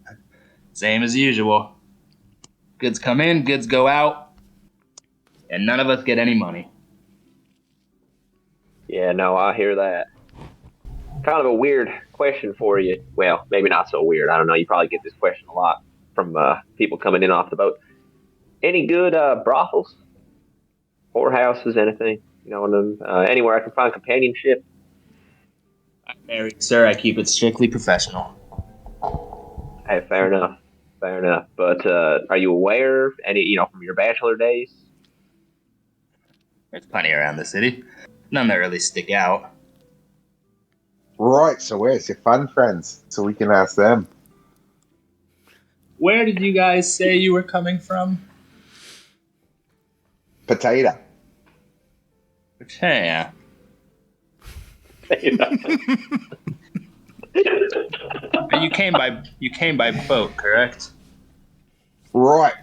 Same as usual. Goods come in, goods go out, and none of us get any money. Yeah, no, I hear that. Kind of a weird question for you. Well, maybe not so weird. I don't know. You probably get this question a lot from people coming in off the boat. Any good brothels? Whorehouses, anything? Anywhere I can find companionship? I'm married, sir. I keep it strictly professional. Hey, fair enough. Fair enough. But are you aware of any, from your bachelor days? There's plenty around the city. None that really stick out. Right, so where's your fun friends? So we can ask them. Where did you guys say you were coming from? Potato. Yeah. You came by boat, correct? Right.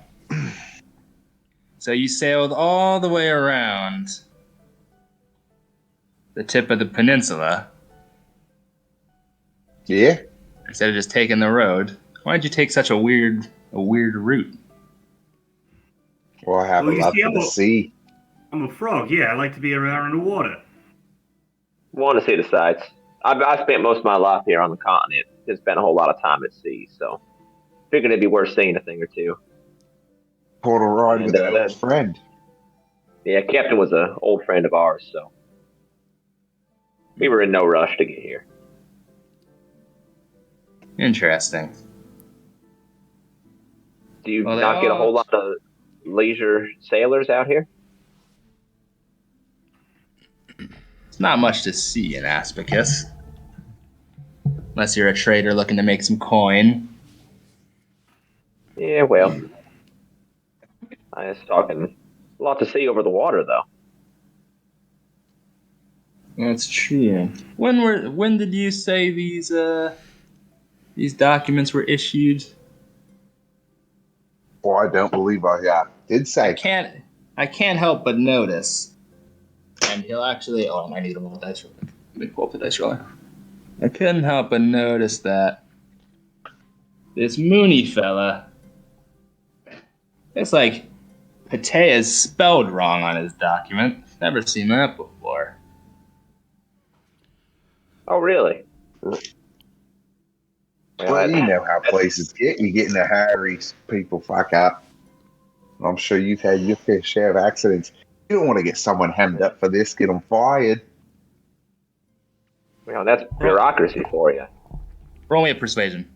So you sailed all the way around the tip of the peninsula Yeah. instead of just taking the road. Why did you take such a weird route? Well, I have a love for the sea. I'm a frog. Yeah, I like to be around in the water. Want to see the sights. I spent most of my life here on the continent. Didn't spend a whole lot of time at sea, so figured it'd be worth seeing a thing or two. Caught a ride with an old friend. Yeah, Captain was an old friend of ours, so we were in no rush to get here. Interesting. Do you not get a whole lot of leisure sailors out here? It's not much to see in Aspacus. Unless you're a trader looking to make some coin. Yeah, well, I was talking a lot to see over the water, though. That's true. When did you say these These documents were issued. Boy, I don't believe I did say. I can't help but notice. And he'll actually... Oh, I need a little dice roller. Let me pull up the dice roller. I couldn't help but notice that this Mooney fella... It's like Pate is spelled wrong on his document. Never seen that before. Oh, really? Well, you know how places get. You get in a hurry, people fuck up. I'm sure you've had your fair share of accidents. You don't want to get someone hemmed up for this, get them fired. Well, that's bureaucracy for you. Roll me a persuasion.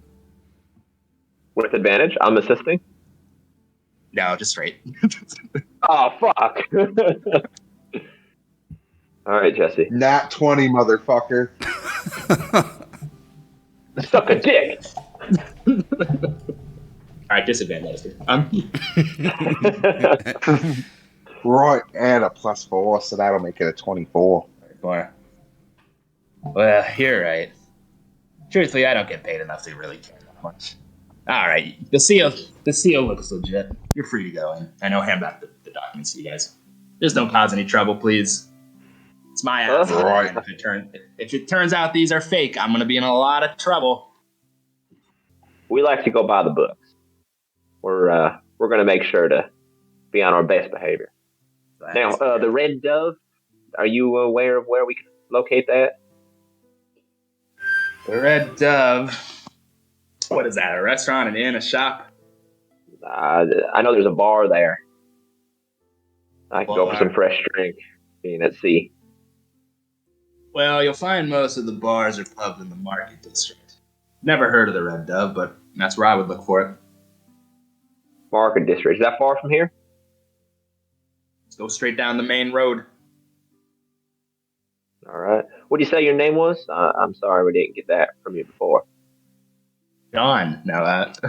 With advantage, I'm assisting. No, just straight. Oh, fuck. All right, Jesse. Nat 20, motherfucker. Suck a dick. All right, disadvantage. Right, and a +4, so that'll make it a 24. Boy. Well, you're right. Truthfully, I don't get paid enough to really care that much. All right, the CO looks legit. You're free to go in. I know, hand back the documents to you guys. Just don't cause any trouble, please. It's my ass. Right. If it turns out these are fake, I'm gonna be in a lot of trouble. We like to go by the books. We're gonna make sure to be on our best behavior. Now, the Red Dove. Are you aware of where we can locate that? The Red Dove. What is that? A restaurant, an inn, a shop? I know there's a bar there. I can go for some fresh drink, being at sea. Well, you'll find most of the bars or pubs in the Market District. Never heard of the Red Dove, but that's where I would look for it. Market District. Is that far from here? Let's go straight down the main road. All right. What did you say your name was? I'm sorry we didn't get that from you before. John, now that.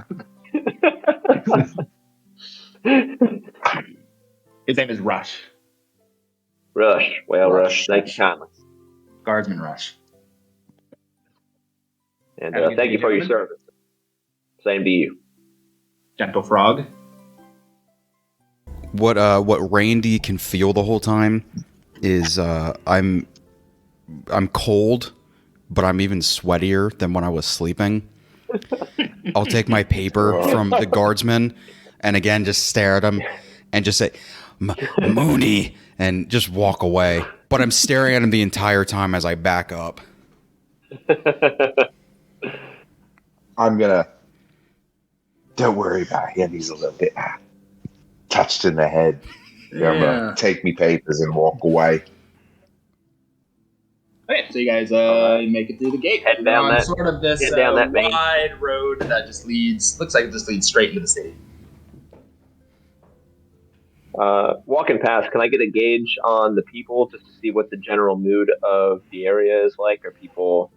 His name is Rush. Rush. Well, Rush. Thank you kindly. Guardsman Rush. And thank you for your service. Same to you. Gentle Frog. What Randy can feel the whole time is I'm cold, but I'm even sweatier than when I was sleeping. I'll take my paper from the guardsman and again just stare at him and just say Mooney and just walk away. But I'm staring at him the entire time as I back up. Don't worry about him. He's a little bit touched in the head. Yeah. I'm gonna take me papers and walk away. Okay, so you guys make it through the gate. Head down that, sort of this wide road that just leads. Looks like it just leads straight into the city. Walking past, can I get a gauge on the people just to see what the general mood of the area is like? Are people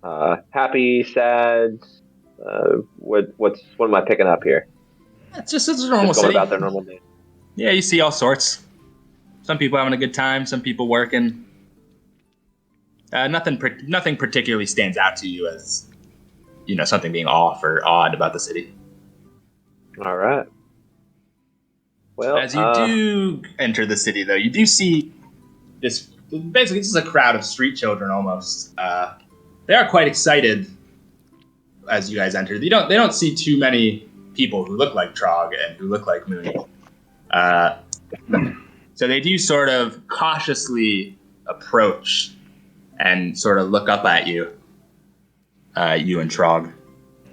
happy, sad? What am I picking up here? It's a normal just going city. about their normal day. Yeah, you see all sorts. Some people having a good time, some people working. Nothing particularly stands out to you as, something being off or odd about the city. All right. Well, as you do enter the city, though, you do see this. Basically, this is a crowd of street children almost. They are quite excited as you guys enter. They don't see too many people who look like Trog and who look like Mooney. So they do sort of cautiously approach and sort of look up at you, you and Trog,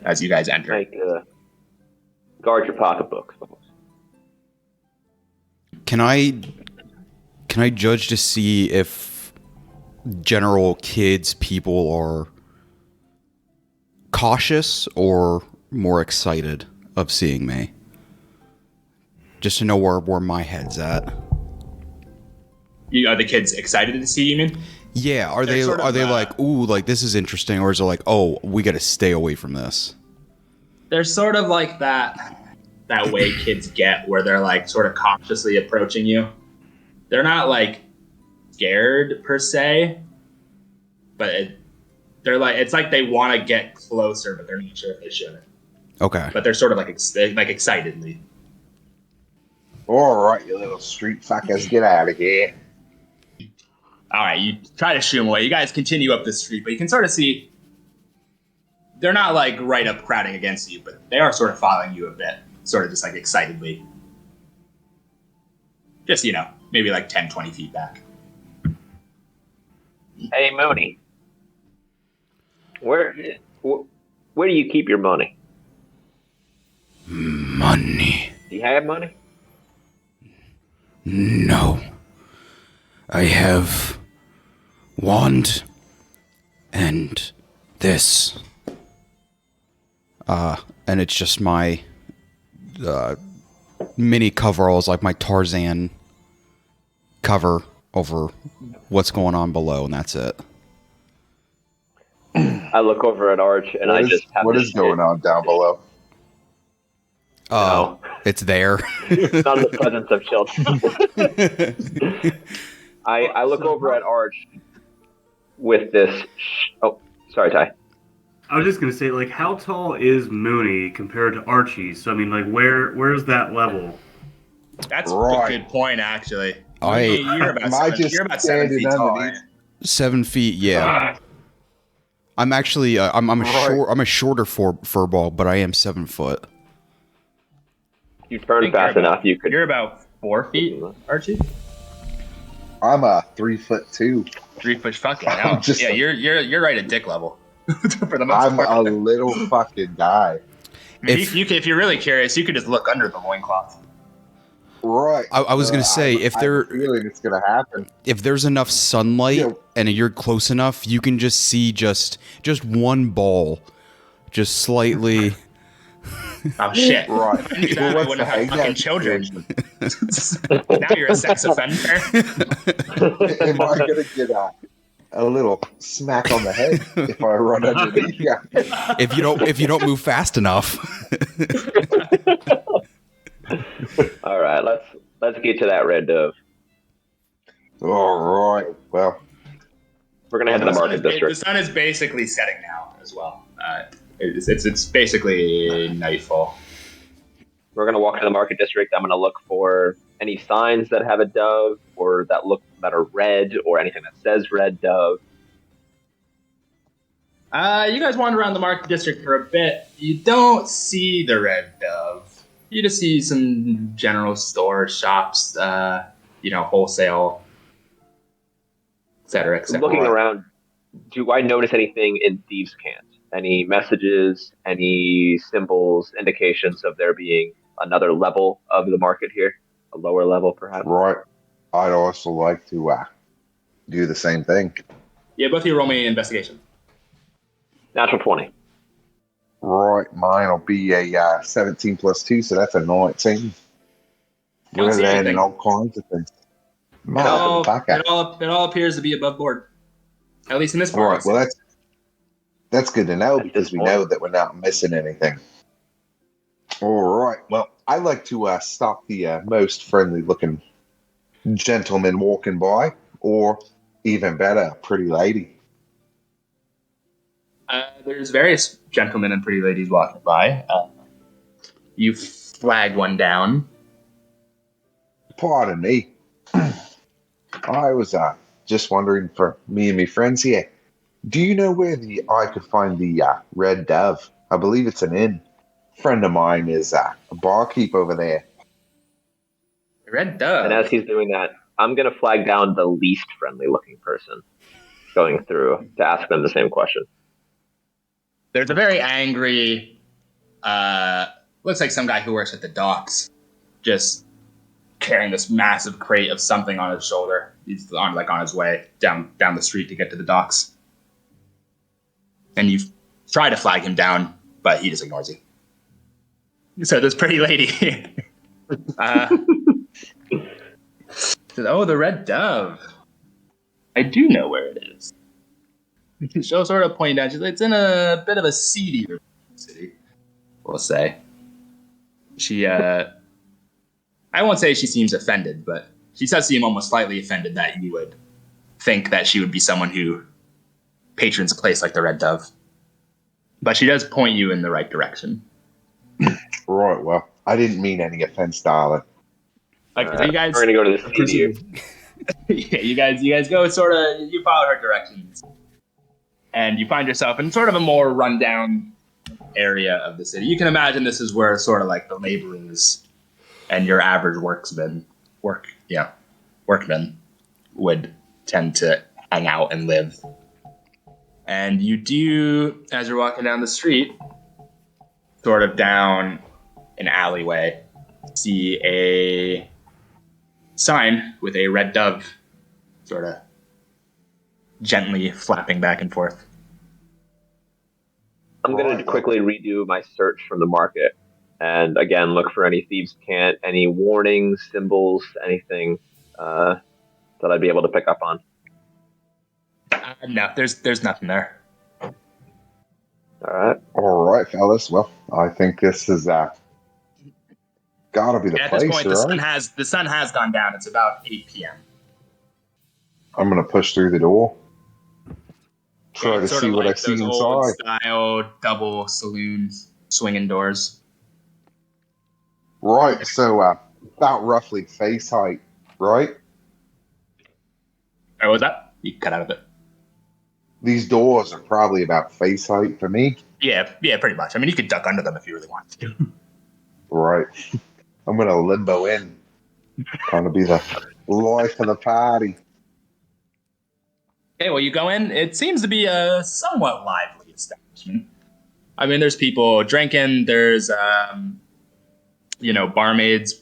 as you guys enter. Guard your pocketbooks. Can I judge to see if general kids people are cautious or more excited of seeing me? Just to know where my head's at. Are the kids excited to see you, mean? Yeah, are they like, ooh, like this is interesting, or is it like, oh, we got to stay away from this? They're sort of like that way kids get, where they're like sort of cautiously approaching you. They're not like scared per se, but They're like, it's like they want to get closer, but they're not sure if they should. Okay. But they're sort of like excitedly. All right, you little street fuckers, get out of here. All right, you try to shoo them away. You guys continue up the street, but you can sort of see they're not like right up crowding against you, but they are sort of following you a bit, sort of just like excitedly. Just, maybe like 10, 20 feet back. Hey, Mooney. Where do you keep your money? Money. Do you have money? No. I have wand and this. And it's just my mini coveralls, like my Tarzan cover over what's going on below, and that's it. I look over at Arch and what is going on down below? Oh, it's there. Not in the presence of children. I look over at Arch with this. Oh, sorry, Ty. I was just gonna say, like, how tall is Mooney compared to Archie? So I mean, like, where's that level? That's Right. a good point, actually. You're about 7 feet tall. Right? 7 feet, yeah. I'm actually I'm a shorter furball, but I am 7 foot. You turn fast enough, you could. You're about 4 feet, Archie. I'm 3'2". 3 foot fucking hell. Yeah, you're right at dick level. For the most I'm part. a little fucking guy. If you're really curious, you could just look under the loincloth. Right. I was gonna say I have a feeling it's gonna happen. If there's enough sunlight and you're close enough, you can just see just one ball, just slightly. Oh shit! Right. I wouldn't have fucking children. Now you're a sex offender. Am I gonna get a little smack on the head if I run underneath you? If you don't move fast enough. All right, let's get to that red dove. All right. Well, we're gonna head to the market district. The sun is basically setting now as well. It's basically nightfall. We're gonna walk to the market district. I'm gonna look for any signs that have a dove or that are red or anything that says red dove. You guys wander around the market district for a bit. You don't see the red dove. You just see some general stores, shops, wholesale, et cetera, et cetera. Looking around, do I notice anything in thieves' cant? Any messages, any symbols, indications of there being another level of the market here? A lower level, perhaps? right. I'd also like to do the same thing. Yeah, both of you roll me investigation. Natural 20. Right. Mine will be a 17 plus 2, so that's a 19. Don't We're see learning anything. all kinds of things. It all appears to be above board. At least in this part. Right. Well, that's good to know because we know that we're not missing anything. All right. Well, I like to stop the most friendly-looking gentleman walking by, or even better, a pretty lady. There's various gentlemen and pretty ladies walking by. You flag one down. Pardon me. I was just wondering for me and my friends here. Do you know where I could find the Red Dove? I believe it's an inn. Friend of mine is a barkeep over there. Red Dove. And as he's doing that, I'm going to flag down the least friendly looking person going through to ask them the same question. There's a very angry, looks like some guy who works at the docks, just carrying this massive crate of something on his shoulder. He's on his way down the street to get to the docks. And you try to flag him down, but he just ignores you. So this pretty lady says, "Oh, the Red Dove. I do know where it is." She'll sort of point down. It's in a bit of a seedy city, we'll say. She, I won't say she seems offended, but she does seem almost slightly offended that you would think that she would be someone who patrons a place like the Red Dove. But she does point you in the right direction. Right, well, I didn't mean any offense, darling. Like, so you guys, We're gonna go to the city. yeah, you guys go sort of. You follow her directions, and you find yourself in sort of a more rundown area of the city. You can imagine this is where sort of like the laborers and your average workmen would tend to hang out and live. And you do, as you're walking down the street, sort of down an alleyway, see a sign with a red dove sort of gently flapping back and forth. I'm going to quickly redo my search from the market. And again, look for any thieves' cant, any warnings, symbols, anything that I'd be able to pick up on. No, there's nothing there. All right, fellas. Well, I think this is gotta be the At place, this point, right? the sun has gone down. It's about 8 p.m. I'm gonna push through the door. Try to It's sort see of what like I see those old inside. style double saloons, swinging doors. Right, so about roughly face height, right? What was that? You cut out of it. These doors are probably about face height for me. Yeah, pretty much. I mean, you could duck under them if you really wanted to. Right. I'm gonna limbo in. Trying to be the life of the party. Okay, well, you go in. It seems to be a somewhat lively establishment. I mean, there's people drinking. There's, barmaids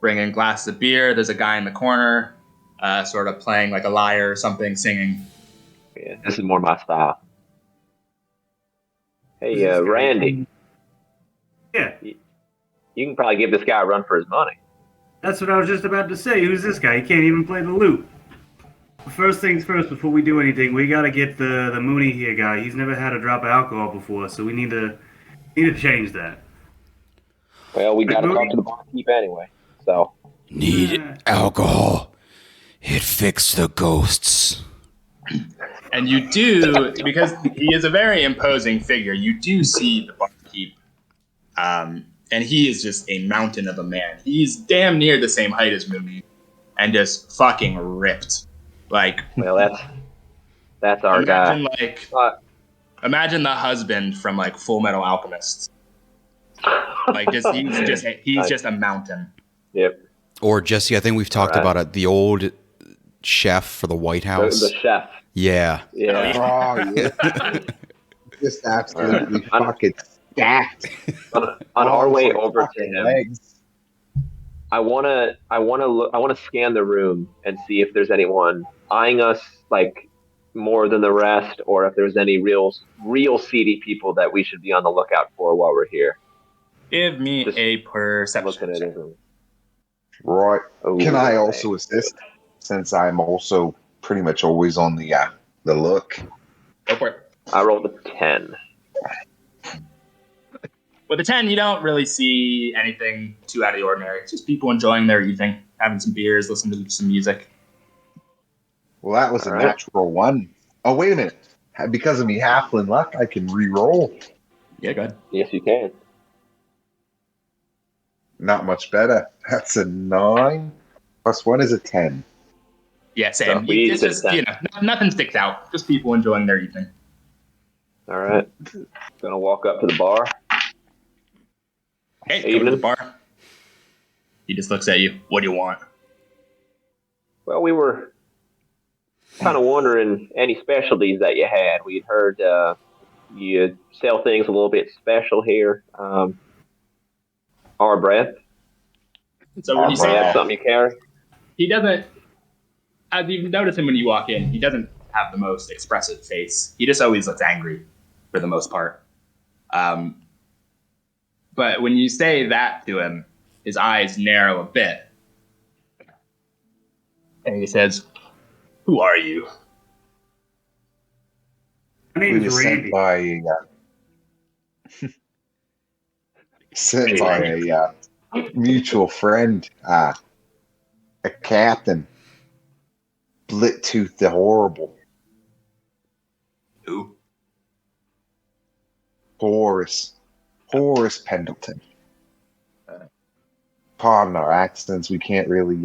bringing glasses of beer. There's a guy in the corner, sort of playing like a lyre or something, singing. Yeah, this is more my style. Hey, Randy. Yeah, You can probably give this guy a run for his money. that's what I was just about to say. Who's this guy? He can't even play the lute. First things first, before we do anything, we gotta get the Mooney here guy. He's never had a drop of alcohol before, so we need to change that. Well, we got to Mooney? talk to the barkeep anyway. So Need alcohol. It fixed the ghosts. And you do, because he is a very imposing figure, you do see the barkeep. And he is just a mountain of a man. He's damn near the same height as Mooney and just fucking ripped. Like, well, that's our imagine guy. imagine the husband from like Full Metal Alchemist. Like, he's just a mountain. Yep. Or Jesse, I think we've talked about it. The old chef for the White House. The chef. Yeah. Yeah. Oh, yeah. Just absolutely fucking stacked. On our way over to fucking him, legs. I wanna scan the room and see if there's anyone eyeing us like more than the rest, or if there's any real seedy people that we should be on the lookout for while we're here. Give me Just a perception Looking at check. it. Right. Oh, Can I okay. also assist? Since I'm also pretty much always on the look. Go for it. I rolled a 10. With a 10, you don't really see anything too out of the ordinary. It's just people enjoying their evening, having some beers, listening to some music. Well, that was All a right. natural one. Oh, wait a minute. Because of me halfling luck, I can re-roll. Yeah, go ahead. Yes, you can. Not much better. That's a 9. Plus 1 is a 10. Yeah, same. So we It's did just, that. nothing sticks out. Just people enjoying their evening. All right. Gonna walk up to the bar. Hey, go to Evening. the bar. He just looks at you. What do you want? Well, we were kind of wondering any specialties that you had. We'd heard you sell things a little bit special here. Our breath. So when you Is say that that, something you carry? he doesn't, as you notice him when you walk in, he doesn't have the most expressive face. He just always looks angry for the most part. But when you say that to him, his eyes narrow a bit. And he says, "Who are you?" My We name's were Randy. sent by a mutual friend, a captain, Blittooth the Horrible. Who? Horace Pendleton. Pardon our accents. We can't really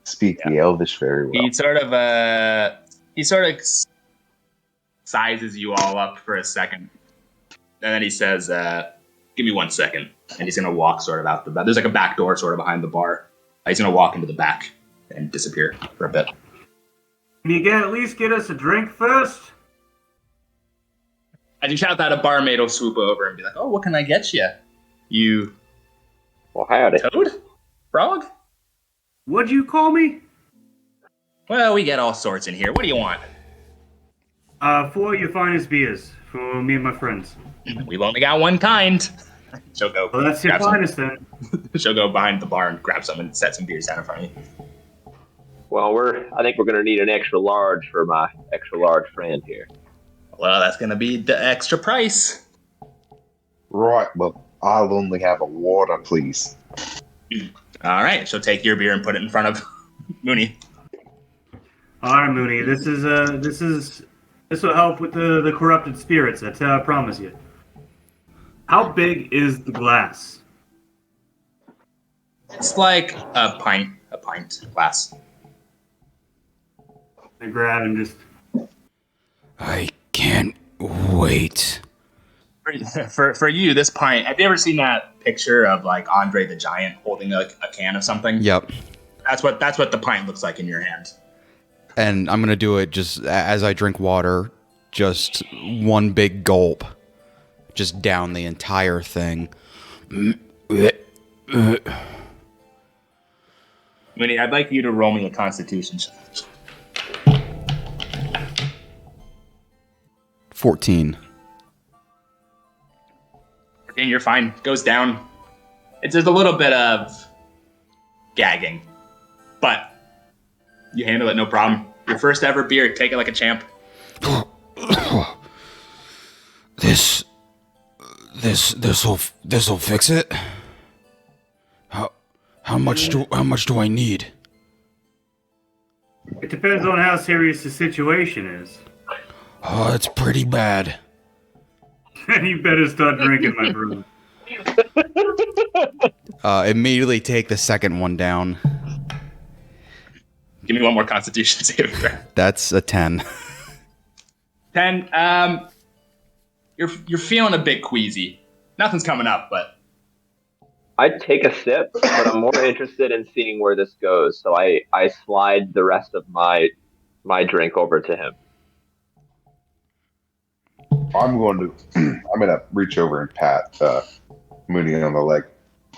speak the Elvish very well. He sort of sizes you all up for a second, and then he says, "Give me 1 second." And he's gonna walk sort of out the back. There's like a back door sort of behind the bar. He's gonna walk into the back and disappear for a bit. Can you at least get us a drink first? As you shout that, a barmaid will swoop over and be like, "Oh, what can I get you? You Well, howdy. toad? Frog? What'd you call me? Well, we get all sorts in here. What do you want?" 4 of your finest beers for me and my friends. We've only got one kind. She'll go. Well, that's your grab some. finest then. She'll go behind the bar and grab some and set some beers down in front of you. Well, I think we're gonna need an extra large for my extra large friend here. Well, that's gonna be the extra price. Right, well, I'll only have a water, please. All right, she'll take your beer and put it in front of Mooney. All right, Mooney. This will help with the corrupted spirits. That's how I promise you. How big is the glass? It's like a pint glass. I grab and just. I can't wait. For you, this pint. Have you ever seen that picture of like Andre the Giant holding like a can of something? Yep. That's what the pint looks like in your hand. And I'm going to do it just as I drink water, just one big gulp. Just down the entire thing. Mooney, I'd like you to roll me a Constitution check. 14. And you're fine. Goes down. There's a little bit of gagging, but you handle it no problem. Your first ever beer, take it like a champ. This'll fix it. How much do I need? It depends on how serious the situation is. Oh, it's pretty bad. You better start drinking, my brother. Immediately take the second one down. Give me one more Constitution saving throw. That's a 10. 10. You're feeling a bit queasy. Nothing's coming up, but I'd take a sip, but I'm more interested in seeing where this goes. So I slide the rest of my drink over to him. I'm gonna reach over and pat Mooney on the leg.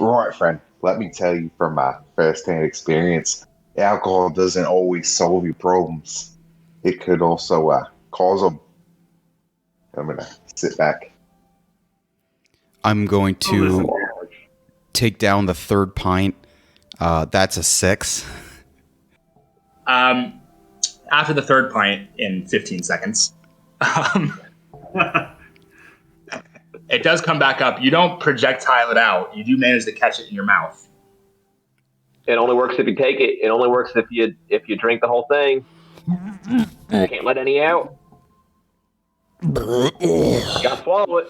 Right, friend. Let me tell you from my first-hand experience, alcohol doesn't always solve your problems. It could also cause them. I'm gonna sit back. I'm going to take down the third pint. That's a 6. After the third pint in 15 seconds, it does come back up. You don't projectile it out. You do manage to catch it in your mouth. It only works if you take it. It only works if you drink the whole thing. You can't let any out. Gotta swallow it.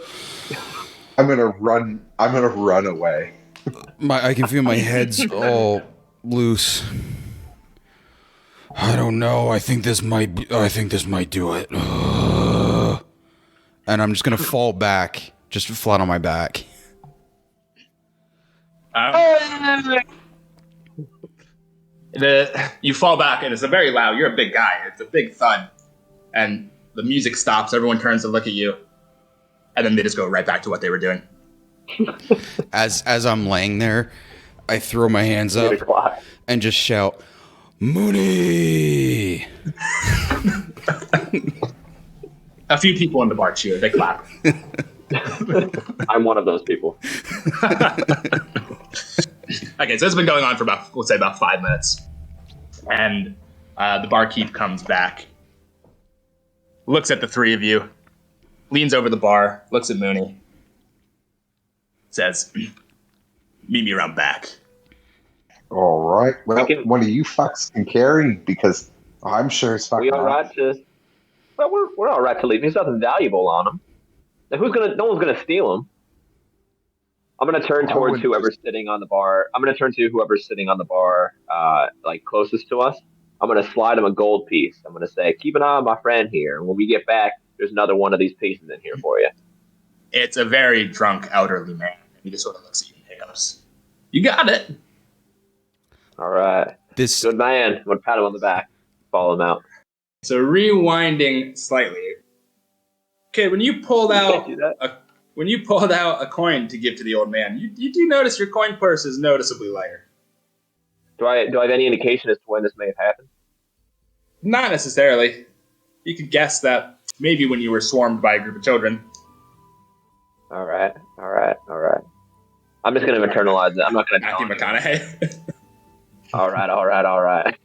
I'm gonna run away. I can feel my head's all loose. I don't know. I think this might do it. And I'm just gonna fall back, just flat on my back. You fall back, and it's a very loud. You're a big guy. It's a big thud, and the music stops. Everyone turns to look at you, and then they just go right back to what they were doing. As I'm laying there, I throw my hands up and just shout, "Mooney!" A few people in the bar cheer. They clap. I'm one of those people. Okay, so it's been going on for about 5 minutes. And the barkeep comes back, looks at the three of you, leans over the bar, looks at Mooney, says, "Meet me around back." All right. Well, one of you fucks can carry because I'm sure as fuck. We all right to Well, we're all right to leave. There's nothing valuable on them. Now, no one's gonna steal them. I'm gonna turn I towards would whoever's sitting on the bar. I'm gonna turn to whoever's sitting on the bar, like closest to us. I'm gonna slide him a gold piece. I'm gonna say, "Keep an eye on my friend here, and when we get back, there's another one of these pieces in here for you." It's a very drunk elderly man. He just sort of looks at you and hiccups. You got it. All right, This good man. I'm gonna pat him on the back, follow him out. So rewinding slightly. Okay, when you pulled You can't out do that. a coin to give to the old man, you do notice your coin purse is noticeably lighter. Do I have any indication as to when this may have happened? Not necessarily. You could guess that maybe when you were swarmed by a group of children. All right. I'm just gonna internalize it. I'm not gonna tell Matthew him. McConaughey. All right.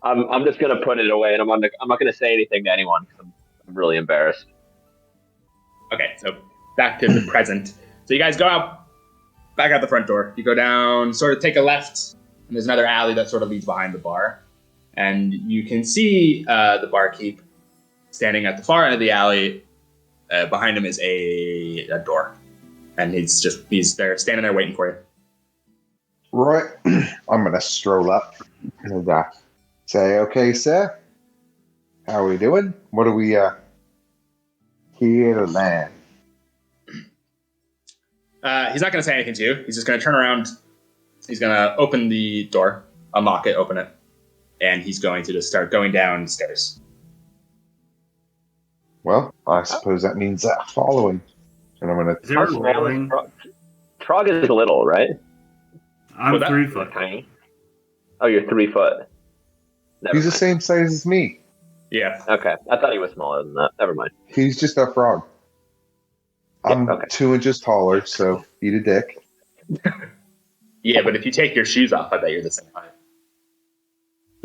I'm just gonna put it away, and I'm not gonna say anything to anyone because I'm really embarrassed. Okay, so back to the present. So you guys go out, back out the front door. You go down, sort of take a left, and there's another alley that sort of leads behind the bar. And you can see the barkeep standing at the far end of the alley. Behind him is a door. And he's there, standing there waiting for you. Right. I'm going to stroll up and say, okay, sir, how are we doing? What are we here to land? He's not going to say anything to you. He's just going to turn around. He's going to open the door, unlock it, open it. And he's going to just start going downstairs. Well, I suppose that means following. And I'm going Is there a railing? Trog is little, right? I'm 3 foot. Tiny. Oh, you're 3 foot. Never He's the mind. same size as me. Yeah. Okay, I thought he was smaller than that. Never mind. He's just a frog. I'm okay. 2 inches taller, so eat a dick. Yeah, but if you take your shoes off, I bet you're the same height.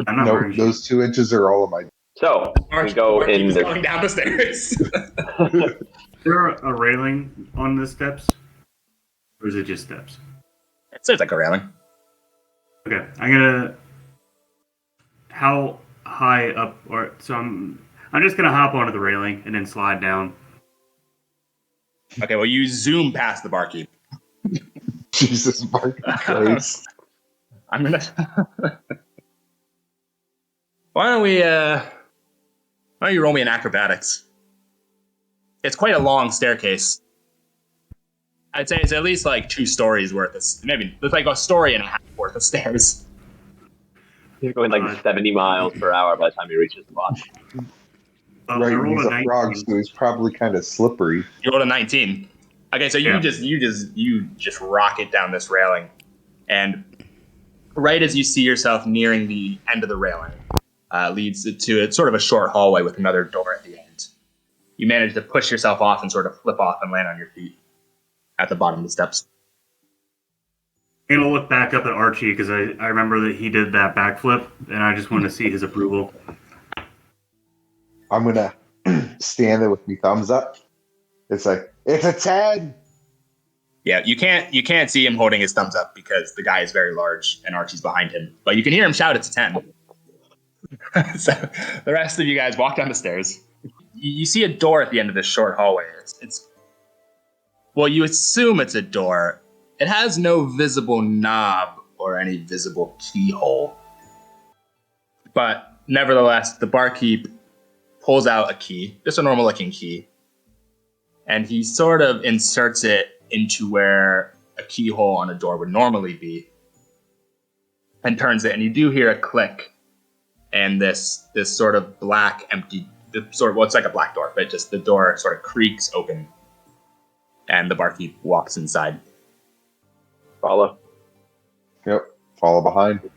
I'm not No, wearing shoes. those 2 inches are all of my. So we go in He's the. going down the stairs. Is there a railing on the steps? Or is it just steps? It seems like a railing. Okay, how high up, I'm just gonna hop onto the railing and then slide down. Okay, well, you zoom past the barkeep. Jesus, Mark Christ. I'm gonna. Why don't you roll me an acrobatics? It's quite a long staircase. I'd say it's at least like 2 stories worth of, maybe it's like a story and a half worth of stairs. He's going like 70 miles per hour by the time he reaches the bottom. I Right, rolled he's a a frog, 19. so he's probably kind of slippery. You rolled a 19. Okay, so you Yeah. just rocket down this railing, and right as you see yourself nearing the end of the railing, leads to a sort of a short hallway with another door at the end. You manage to push yourself off and sort of flip off and land on your feet at the bottom of the steps. I'm gonna look back up at Archie because I remember that he did that backflip, and I just want to see his approval. I'm gonna stand there with my thumbs up. It's like, it's a 10. Yeah, you can't see him holding his thumbs up because the guy is very large and Archie's behind him. But you can hear him shout, "It's a 10." So the rest of you guys walk down the stairs. You see a door at the end of this short hallway. Well, you assume it's a door. It has no visible knob or any visible keyhole. But nevertheless, the barkeep pulls out a key, just a normal looking key, and he sort of inserts it into where a keyhole on a door would normally be and turns it, and you do hear a click, and this sort of black empty it's like a black door, but just the door sort of creaks open and the barkeep walks inside. Follow. Yep, follow behind.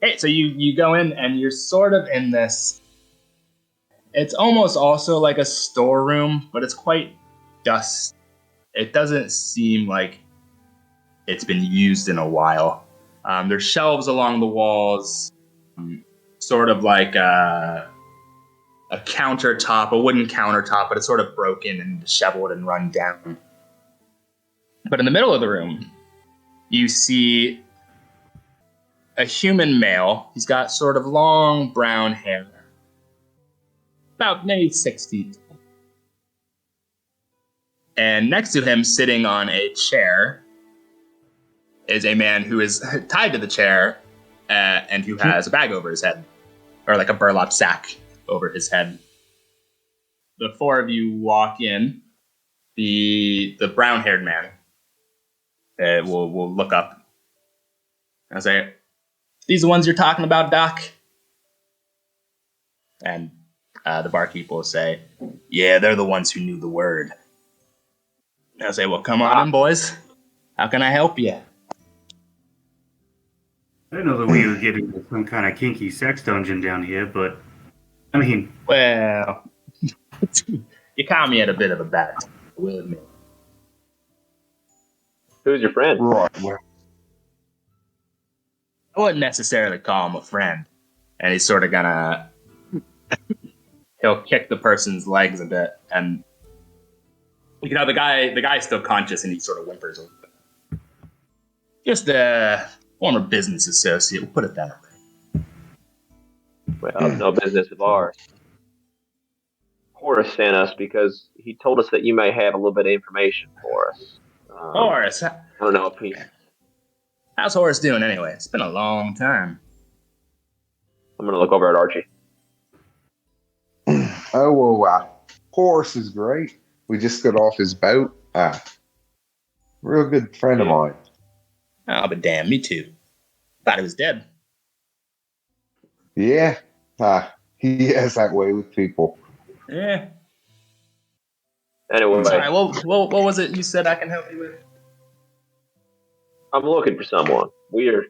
Hey, so you go in and you're sort of in this, it's almost also like a storeroom, but it's quite dust. It doesn't seem like it's been used in a while. There's shelves along the walls, sort of like a countertop, a wooden countertop, but it's sort of broken and disheveled and run down. But in the middle of the room, you see a human male. He's got sort of long brown hair. about maybe 6 feet. And next to him, sitting on a chair, is a man who is tied to the chair and who has a bag over his head, or like a burlap sack over his head. The four of you walk in. The brown-haired man will look up and say, "These the ones you're talking about, Doc?" And the barkeep will say, "Yeah, they're the ones who knew the word." And I'll say, "Well, come on in, boys. How can I help you?" I didn't know that we were getting into some kind of kinky sex dungeon down here, but I mean, Well, you caught me at a bit of a bad time, I will admit. Who's your friend? Right. Well, I wouldn't necessarily call him a friend. And he's sort of gonna... he'll kick the person's legs a bit, and... You know, the guy's still conscious, and he sort of whimpers a little bit. Just a former business associate, we'll put it that way. Well, no business of ours. Horace sent us because he told us that you may have a little bit of information for us. Horace, I don't know if he... how's Horace doing anyway? It's been a long time. I'm going to look over at Archie. oh, well, Horace is great. We just got off his boat. Real good friend of mine. Oh, but damn, me too. Thought he was dead. Yeah. He has that way with people. Yeah. Anyway, Sorry, what was it you said I can help you with? I'm looking for someone. We're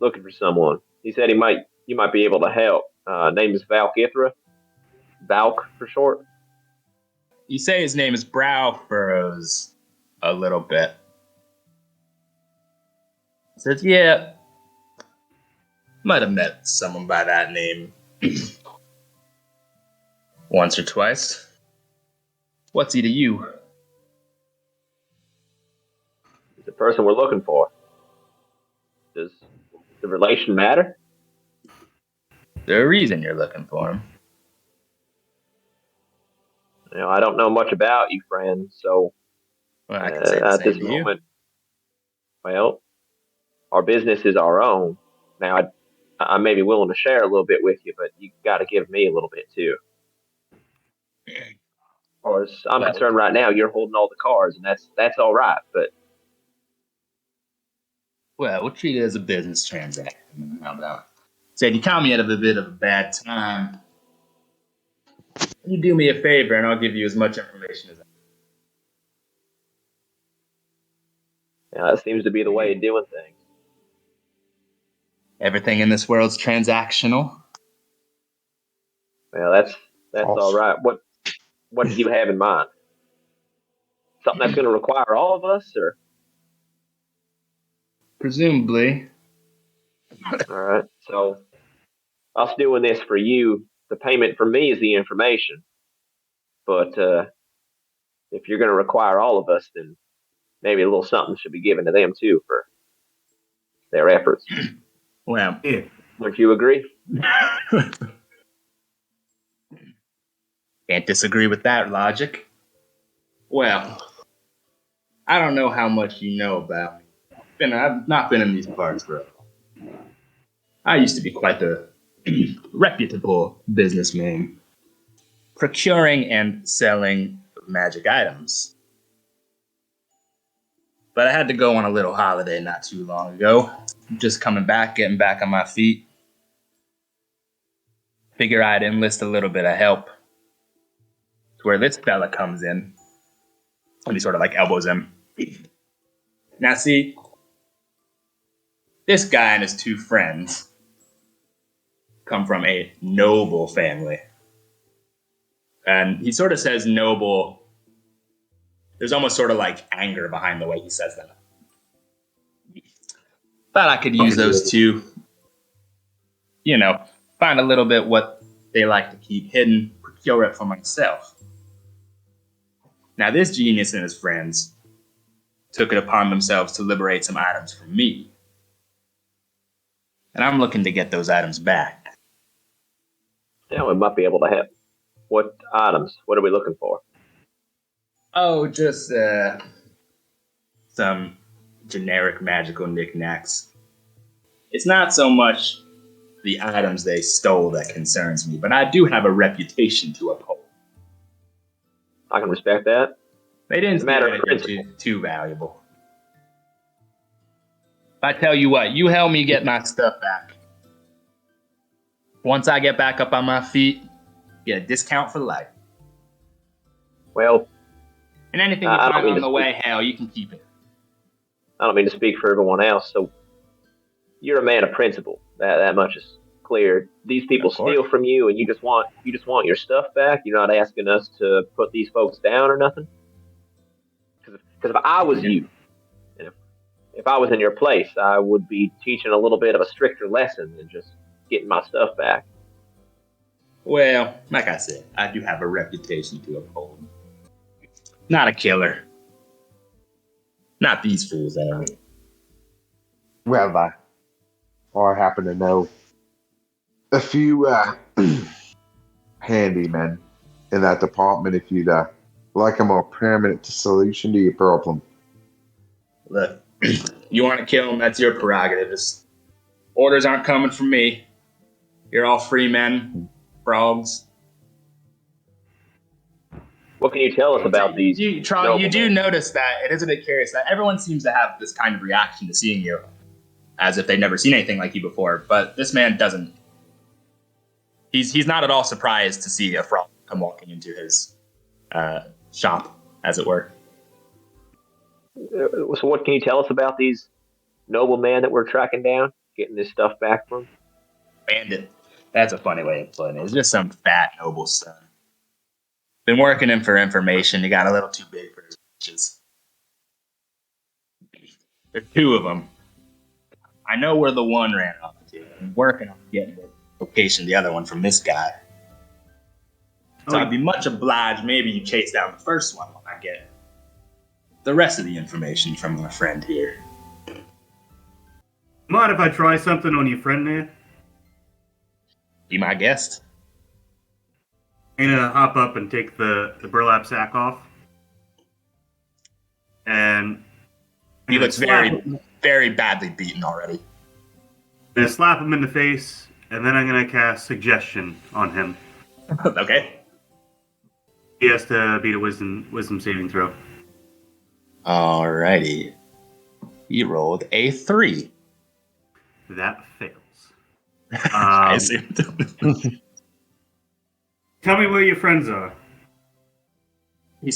looking for someone. He said you might be able to help. Name is Valk Ithra. Valk for short. You say his name is Brow furrows a little bit. He says, yeah, might have met someone by that name once or twice. What's he to you? He's the person we're looking for. Does the relation matter? There's a reason you're looking for him. You know, I don't know much about you, friend, so Well, I can say the at same this to you. moment, well, our business is our own. Now, I may be willing to share a little bit with you, but you got to give me a little bit too. Or as I'm concerned right now, you're holding all the cards, and that's all right. But Well, we'll treat it as a business transaction. How about? Said you caught me at a bit of a bad time. You do me a favor, and I'll give you as much information as I can. that seems to be the way of doing things. Everything in this world's transactional. Well, that's Awesome. all right. What did you have in mind? Something that's going to require all of us, or Presumably. all right? So, us doing this for you, the payment for me is the information. But if you're going to require all of us, then maybe a little something should be given to them too for their efforts. Well, yeah. Would you agree? can't disagree with that logic. Well, I don't know how much you know about me. I've not been in these parts for a while. I used to be quite the reputable businessman, procuring and selling magic items. But I had to go on a little holiday not too long ago. Just coming back, getting back on my feet. Figure I'd enlist a little bit of help. It's where this fella comes in. And he sort of like elbows him. Now see, this guy and his two friends come from a noble family. And he sort of says noble. There's almost sort of like anger behind the way he says that. Thought I could use those two, find a little bit what they like to keep hidden, procure it for myself. Now, this genius and his friends took it upon themselves to liberate some items from me. And I'm looking to get those items back. Yeah, we might be able to help. What items? What are we looking for? Oh, just some generic magical knickknacks. It's not so much the items they stole that concerns me, but I do have a reputation to uphold. I can respect that. They didn't It's a matter steal of anything principle. too valuable. I tell you what, you help me get my stuff back. Once I get back up on my feet, get a discount for life. Well, And anything you I don't find mean on to the way, hell, you can keep it. I don't mean to speak for everyone else. So you're a man of principle. That much is clear. These people Of course. steal from you, and you just want your stuff back. You're not asking us to put these folks down or nothing. Because if I was you, and if I was in your place, I would be teaching a little bit of a stricter lesson than just getting my stuff back. Well, like I said, I do have a reputation to uphold. Not a killer. Not these fools, anyway. Well, I happen to know a few handymen in that department if you'd like a more permanent solution to your problem. Look, you want to kill them, that's your prerogative. Just orders aren't coming from me. You're all free men, frogs. What can you tell us about these? You do notice that it is a bit curious that everyone seems to have this kind of reaction to seeing you, as if they've never seen anything like you before. But this man doesn't. He's not at all surprised to see a frog come walking into his shop, as it were. So what can you tell us about these noblemen that we're tracking down, getting this stuff back from? Bandit. That's a funny way of putting it. It's just some fat noble son. Been working him for information. He got a little too big for his britches. There's two of them. I know where the one ran off to. I'm working on getting the location of the other one from this guy. So I'd be much obliged. Maybe you chase down the first one while I get the rest of the information from my friend here. Mind if I try something on your friend there? Be my guest. I'm gonna hop up and take the burlap sack off. And He looks very, very badly beaten already. I'm gonna slap him in the face, and then I'm gonna cast suggestion on him. Okay. He has to beat a wisdom saving throw. Alrighty. He rolled a 3. That fails. I assumed. Tell me where your friends are. He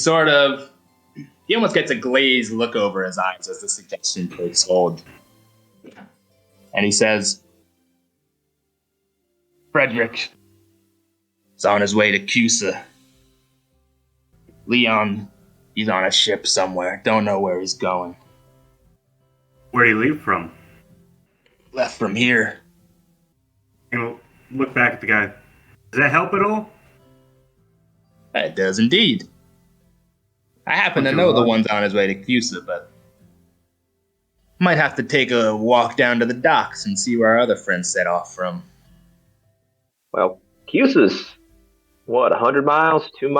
almost gets a glazed look over his eyes as the suggestion takes hold. And he says, Frederick is on his way to Cusa. Leon, he's on a ship somewhere. Don't know where he's going. Where do you leave from? Left from here. And we'll look back at the guy. Does that help at all? It does indeed. I happen to know the one's on his way to Cusa, but might have to take a walk down to the docks and see where our other friends set off from. Well, Cusa's, 100 miles, 200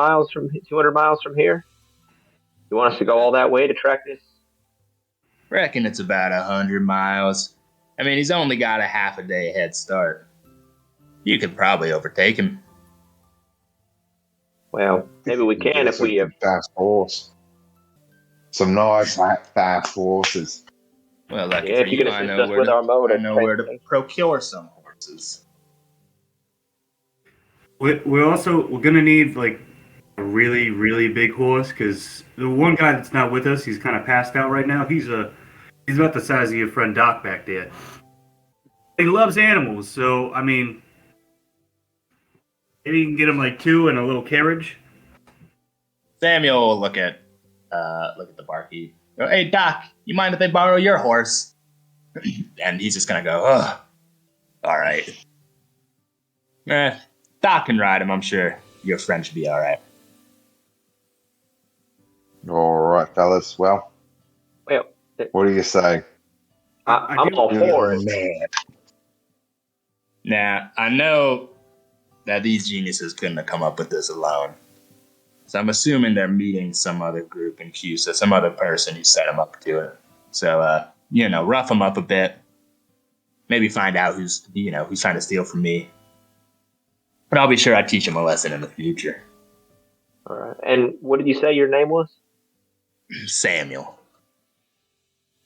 miles from here? You want us to go all that way to track this? Reckon it's about 100 miles. I mean, he's only got a half a day head start. You could probably overtake him. Well, maybe we can if we have... fast horse. Some nice fast horses. Well, lucky Yeah, for if you you, can I assist know us where with our mode of where to transportation. procure some horses. We're gonna need like a really, really big horse because the one guy that's not with us, he's kind of passed out right now. He's about the size of your friend Doc back there. He loves animals, so I mean, maybe you can get him like 2 in a little carriage. Samuel will look at the barkeep. Hey, Doc, you mind if they borrow your horse? And he's just gonna go, ugh. All right. Doc can ride him, I'm sure. Your friend should be all right. All right, fellas. Well, Well, what do you say? I'm all for it. Man. Now, I know that these geniuses couldn't have come up with this alone. So I'm assuming they're meeting some other group in CUSA, some other person who set them up to it. So, rough them up a bit. Maybe find out who's trying to steal from me. But I'll be sure I teach him a lesson in the future. All right. And what did you say your name was? Samuel.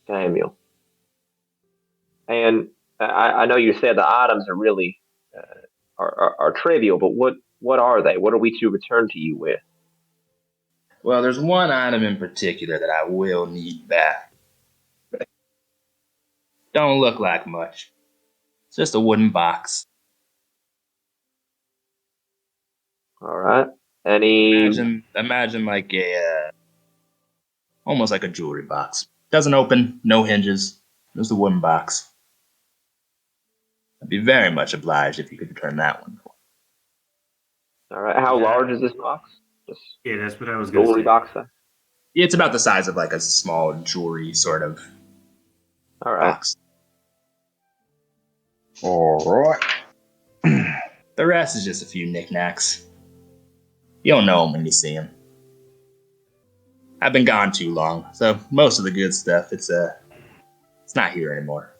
Samuel. And I know you said the items are really are trivial, but what are they? What are we to return to you with? Well, there's one item in particular that I will need back. Don't look like much. It's just a wooden box. All right. Any? Imagine like almost like a jewelry box. Doesn't open, no hinges. Just a wooden box. I'd be very much obliged if you could return that one. All right. How large is this box? Just Yeah, that's what I was going to jewelry say. box then? It's about the size of like a small jewelry sort of All right. box. All right. The rest is just a few knickknacks. You'll know them when you see them. I've been gone too long, so most of the good stuff, it's not here anymore.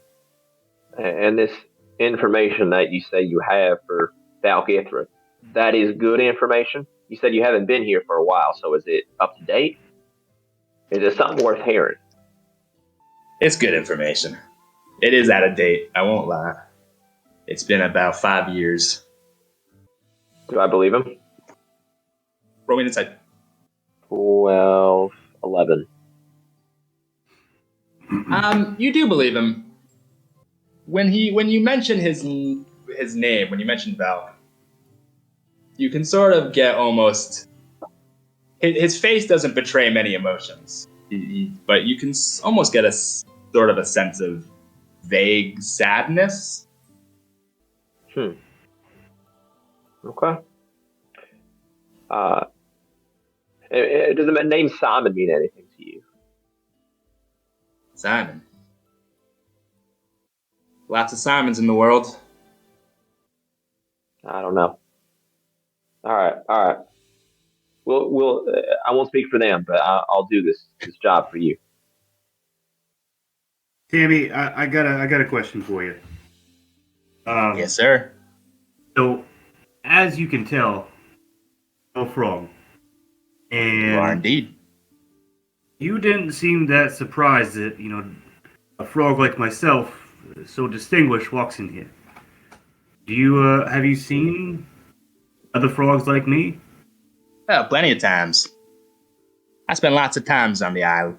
And this information that you say you have for Balgithra, that is good information? You said you haven't been here for a while, so is it up to date? Is it something worth hearing? It's good information. It is out of date, I won't lie. It's been about 5 years. Do I believe him? Roll me inside. 12, 11. You do believe him. When you mention his name, when you mention Val, you can sort of get almost. His face doesn't betray many emotions, but you can almost get a sort of a sense of vague sadness. Okay. Does the name Simon mean anything to you? Simon. Lots of Simons in the world. I don't know. All right. We'll. I won't speak for them, but I'll do this job for you. Tammy, I got a question for you. Yes, sir. So, as you can tell, I'm a frog. And You are indeed. you didn't seem that surprised that, a frog like myself, so distinguished, walks in here. Do you, have you seen other frogs like me? Oh, plenty of times. I spent lots of times on the isle.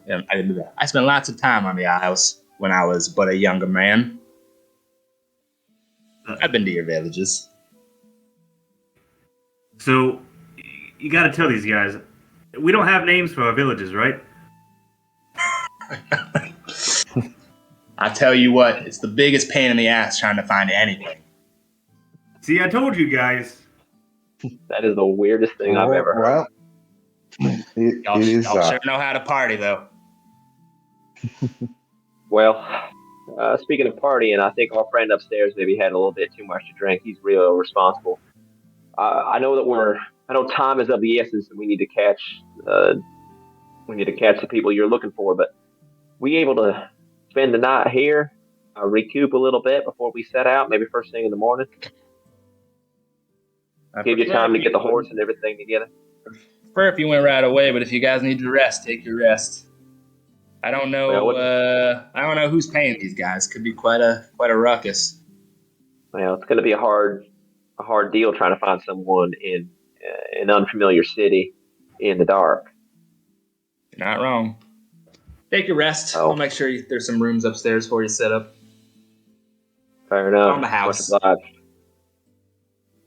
I spent lots of time on the Isles when I was but a younger man. I've been to your villages. So, you gotta tell these guys, we don't have names for our villages, right? I tell you what, it's the biggest pain in the ass trying to find anything. See, I told you guys. That is the weirdest thing I've ever heard. Well, it is. Y'all sure know how to party, though. Well, speaking of partying, I think our friend upstairs maybe had a little bit too much to drink. He's real responsible. I know time is of the essence, and we need to catch the people you're looking for. But we able to spend the night here, recoup a little bit before we set out, maybe first thing in the morning. Give you time to get the horse and everything together. Prefer if you went right away, but if you guys need to rest, take your rest. I don't know. I don't know who's paying these guys. Could be quite a ruckus. Well, it's going to be a hard deal trying to find someone in an unfamiliar city in the dark. You're not wrong. Take your rest. Oh. I'll make sure there's some rooms upstairs for you set up. Fair enough. On the house. Much obliged.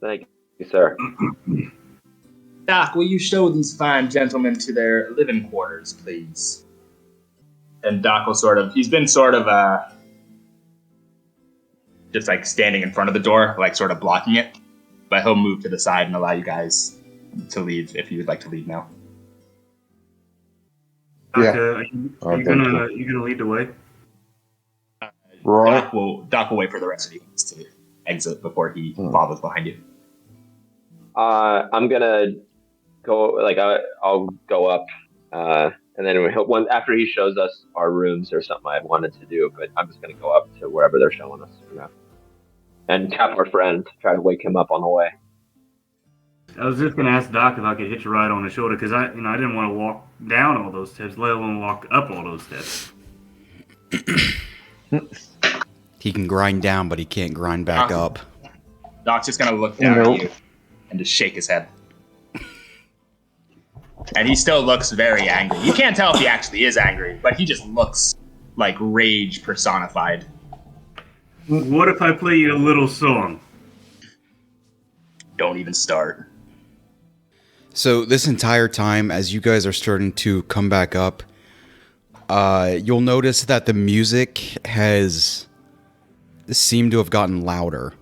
Thank you, sir. Doc, will you show these fine gentlemen to their living quarters, please? And Doc will he's been just like standing in front of the door, like sort of blocking it. But he'll move to the side and allow you guys to leave if you would like to leave now. Yeah. Are you gonna lead the way? Right. Doc will wait for the rest of you to exit before he follows behind you. I'm gonna go. Like I'll go up, and then after he shows us our rooms or something I wanted to do, but I'm just gonna go up to wherever they're showing us for now, and tap our friend, try to wake him up on the way. I was just gonna ask Doc if I could hitch a ride on his shoulder because I didn't want to walk down all those steps, let alone walk up all those steps. He can grind down, but he can't grind back up. Doc's just gonna look down at you and just shake his head. And he still looks very angry. You can't tell if he actually is angry, but he just looks like rage personified. What if I play you a little song? Don't even start. So this entire time, as you guys are starting to come back up, you'll notice that the music has seemed to have gotten louder.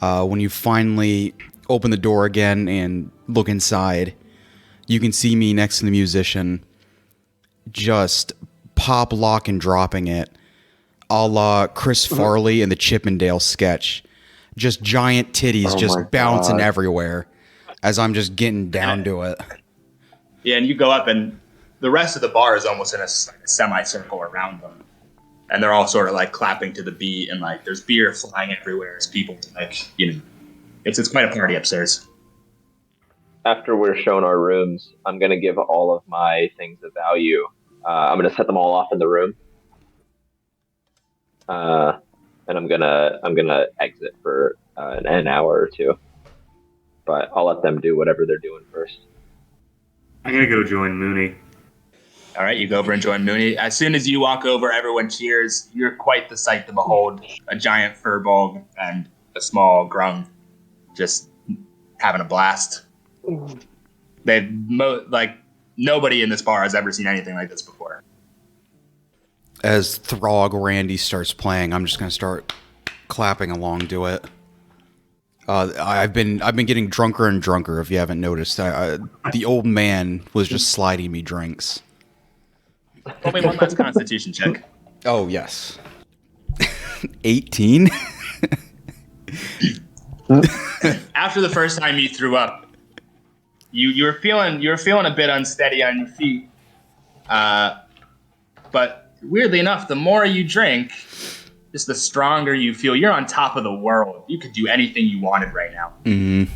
When you finally open the door again and look inside, you can see me next to the musician, just pop, lock, and dropping it, a la Chris Farley in the Chippendale sketch. Just giant titties just bouncing everywhere as I'm just getting down to it. Yeah, and you go up, and the rest of the bar is almost in a semicircle around them. And they're all sort of like clapping to the beat, and like there's beer flying everywhere as people like, it's quite a party upstairs. After we're shown our rooms, I'm gonna give all of my things of value. I'm gonna set them all off in the room, and I'm gonna exit for an hour or two. But I'll let them do whatever they're doing first. I'm gonna go join Mooney. All right, you go over and join Mooney. As soon as you walk over, everyone cheers. You're quite the sight to behold. A giant furball and a small grung just having a blast. Nobody in this bar has ever seen anything like this before. As Throg Randy starts playing, I'm just going to start clapping along to it. I've been getting drunker and drunker, if you haven't noticed. The old man was just sliding me drinks. Roll me one last Constitution check. Oh, yes. 18? After the first time you threw up, you were feeling a bit unsteady on your feet. But weirdly enough, the more you drink, just the stronger you feel. You're on top of the world. You could do anything you wanted right now. Mm-hmm.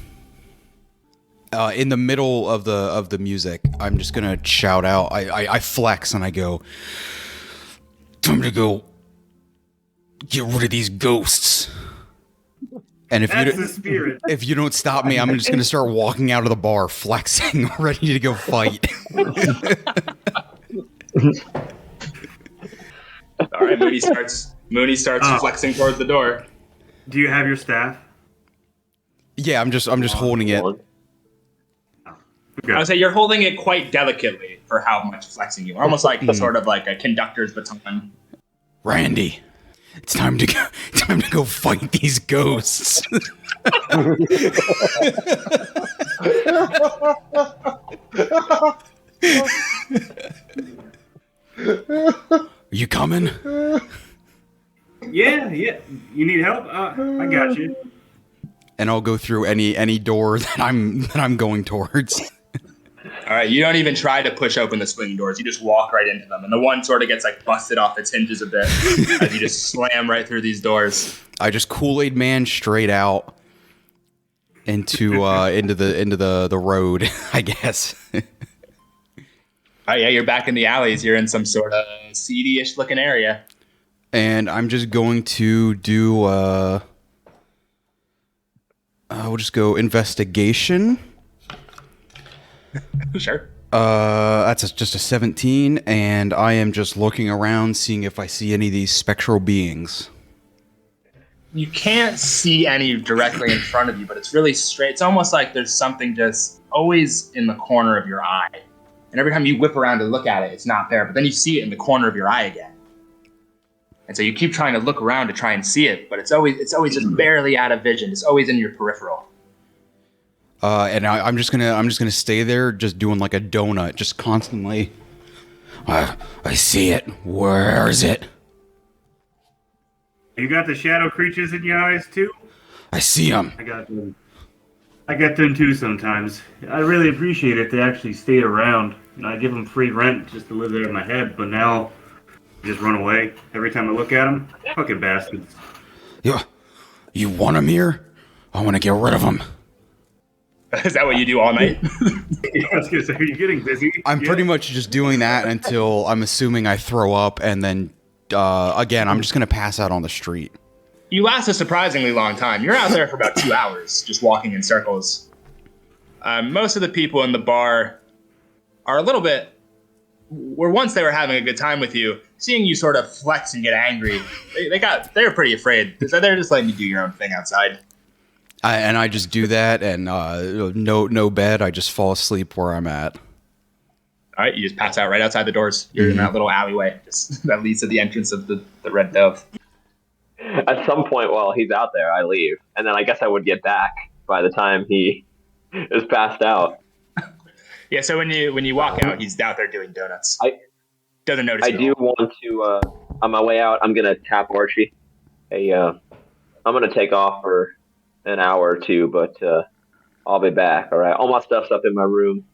In the middle of the music, I'm just gonna shout out. I flex and I go, "Time to go get rid of these ghosts." And if you don't stop me, I'm just gonna start walking out of the bar, flexing, ready to go fight. All right, Mooney starts flexing towards the door. Do you have your staff? Yeah, I'm just holding it. Okay. I would say you're holding it quite delicately for how much flexing you are. Almost like sort of like a conductor's baton. Randy, it's time to go fight these ghosts. Are you coming? Yeah. You need help? I got you. And I'll go through any door that I'm going towards. All right, you don't even try to push open the swinging doors. You just walk right into them, and the one sort of gets like busted off its hinges a bit as you just slam right through these doors. I just Kool-Aid Man straight out into the road, I guess. Oh yeah, you're back in the alleys. You're in some sort of seedy-ish looking area. And I'm just going to do we'll just go investigation. Sure. That's just a 17, and I am just looking around, seeing if I see any of these spectral beings. You can't see any directly in front of you, but it's really straight. It's almost like there's something just always in the corner of your eye. And every time you whip around to look at it, it's not there. But then you see it in the corner of your eye again. And so you keep trying to look around to try and see it, but it's always just barely out of vision. It's always in your peripheral. And I'm just gonna stay there, just doing like a donut, just constantly. I see it. Where is it? You got the shadow creatures in your eyes too? I see them. I got them. I get them too sometimes. I really appreciate it if they actually stayed around. I give them free rent just to live there in my head, but now they just run away every time I look at them. Fucking bastards. You want him here? I want to get rid of him. Is that what you do all night? I was gonna say, are you getting busy? I'm pretty much just doing that until I'm assuming I throw up, and then again, I'm just gonna pass out on the street. You last a surprisingly long time. You're out there for about 2 hours, just walking in circles. Most of the people in the bar are a little bit, where once they were having a good time with you, seeing you sort of flex and get angry, they were pretty afraid. So they're just letting you do your own thing outside. I just do that, and no bed. I just fall asleep where I'm at. All right, you just pass out right outside the doors. You're in that little alleyway that leads to the entrance of the Red Dove. At some point while he's out there, I leave, and then I guess I would get back by the time he is passed out. Yeah, so when you walk out, he's out there doing donuts. Doesn't notice. I do want to. On my way out, I'm gonna tap Archie. Hey, I'm gonna take off for an hour or two, but I'll be back. All right, all my stuff's up in my room,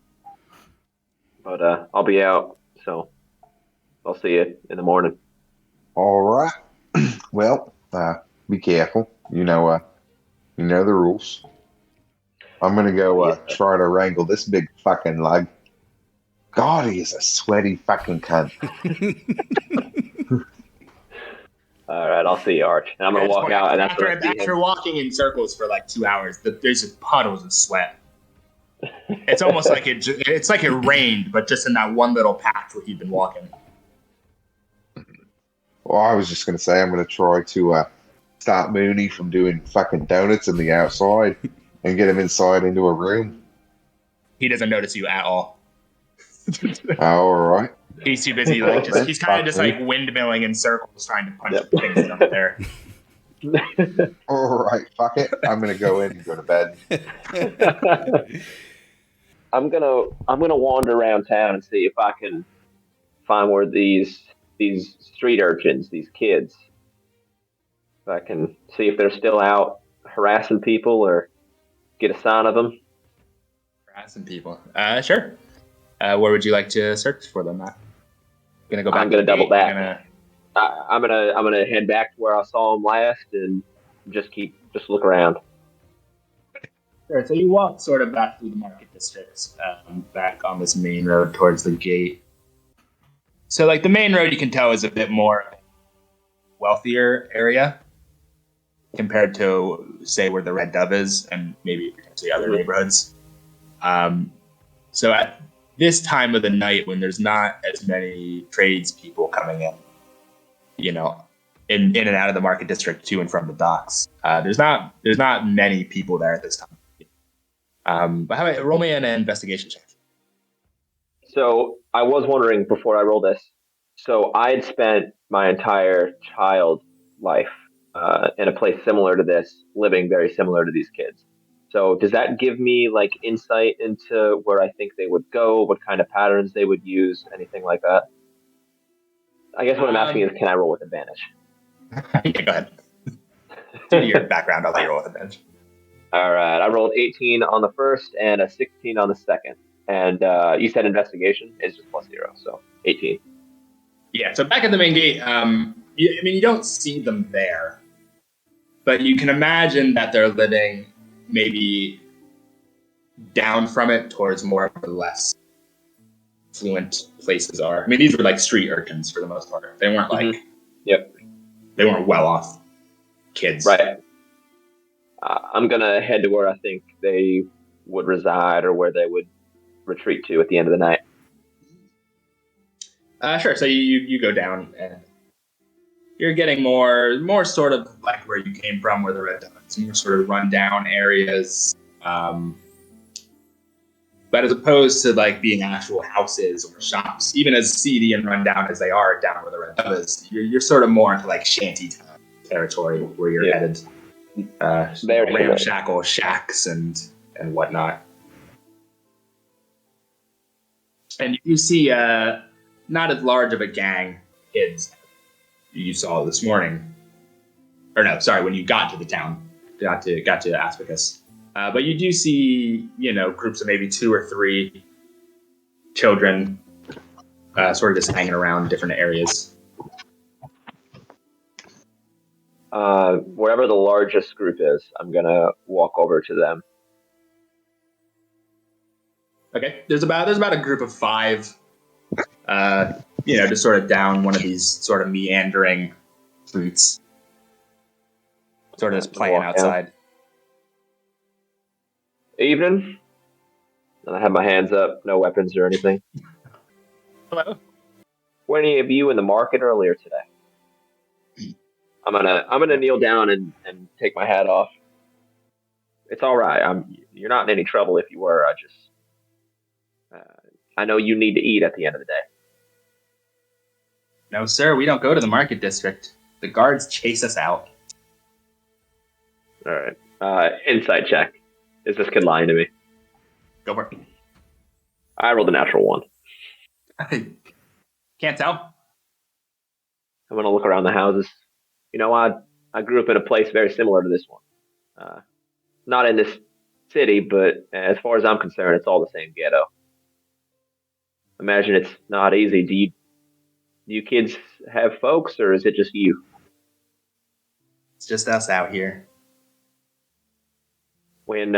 but I'll be out. So I'll see you in the morning. All right. Well, be careful. You know the rules. I'm gonna go try to wrangle this big fucking lug. God, he is a sweaty fucking cunt. All right, I'll see you, Arch. And I'm gonna walk out, and after walking in circles for like 2 hours, there's just puddles of sweat. It's almost like it's like it rained, but just in that one little patch where he'd been walking. Well, I was just gonna say I'm gonna try to stop Mooney from doing fucking donuts in the outside and get him inside into a room. He doesn't notice you at all. All right. He's too busy. He's kind of just like windmilling in circles, trying to punch things that aren't there. All right, fuck it. I'm gonna go in and go to bed. I'm gonna wander around town and see if I can find where these street urchins, these kids, if I can see if they're still out harassing people or get a sign of them. Harassing people. Sure. Where would you like to search for them at? Gonna go back. I'm gonna double back. I'm gonna head back to where I saw them last and just look around. Sure. So you walk sort of back through the market district, back on this main road towards the gate. So like the main road, you can tell is a bit more wealthier area compared to say where the Red Dove is, and maybe potentially other neighborhoods. So at this time of the night, when there's not as many tradespeople coming in, in and out of the market district to and from the docks, there's not many people there at this time. But how about roll me an investigation check? So I was wondering before I roll this. So I had spent my entire child life in a place similar to this, living very similar to these kids. So does that give me like insight into where I think they would go, what kind of patterns they would use, anything like that? I guess what I'm asking is, can I roll with advantage? Yeah, go ahead. Due to your background, I'll let you roll with advantage. All right. I rolled 18 on the first and a 16 on the second. And you said investigation is just +0, so 18. Yeah, so back at the main gate, you don't see them there, but you can imagine that they're living maybe down from it towards more of the less affluent places are. I mean, these were like street urchins for the most part. They weren't like, they weren't well-off kids. Right. I'm going to head to where I think they would reside or where they would retreat to at the end of the night. Sure. So you go down and you're getting more sort of like where you came from, where the Red Dove is, more sort of run down areas. But as opposed to like being actual houses or shops, even as seedy and run down as they are down where the Red Dove is, you're sort of more into like shanty town territory where you're headed. Ramshackle shacks and whatnot. And you see not as large of a gang kids you saw this morning. Or no, sorry, when you got to the town. Got to Aspacus. But you do see, groups of maybe 2 or 3 children sort of just hanging around different areas. Wherever the largest group is, I'm going to walk over to them. Okay, there's about a group of 5, just sort of down one of these sort of meandering streets, sort of just playing outside. Evening. I have my hands up, no weapons or anything. Hello. Were any of you in the market earlier today? I'm gonna kneel down and take my hat off. It's all right. You're not in any trouble if you were. I know you need to eat at the end of the day. No, sir, we don't go to the market district. The guards chase us out. All right. Insight check. Is this kid lying to me? Go for it. I rolled a natural 1. Can't tell. I'm gonna look around the houses. I grew up in a place very similar to this one. Not in this city, but as far as I'm concerned, it's all the same ghetto. Imagine it's not easy. Do you kids have folks, or is it just you? It's just us out here. When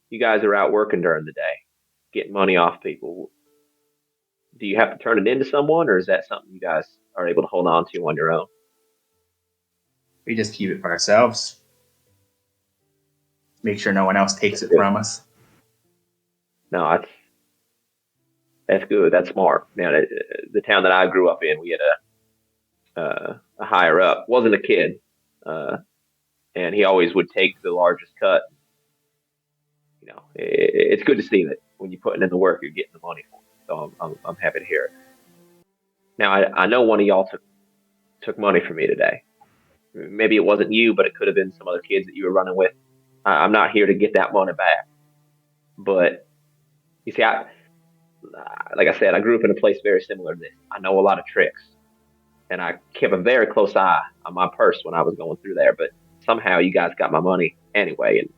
you guys are out working during the day, getting money off people, do you have to turn it into someone, or is that something you guys are able to hold on to on your own? We just keep it for ourselves. Make sure no one else takes it from us. No, that's good. That's smart. Now, the town that I grew up in, we had a higher up. Wasn't a kid, and he always would take the largest cut. It's good to see that when you're putting in the work, you're getting the money for it. So I'm happy to hear it. Now, I know one of y'all took money from me today. Maybe it wasn't you, but it could have been some other kids that you were running with. I'm not here to get that money back. But you see, like I said, I grew up in a place very similar to this. I know a lot of tricks, and I kept a very close eye on my purse when I was going through there. But somehow you guys got my money anyway, and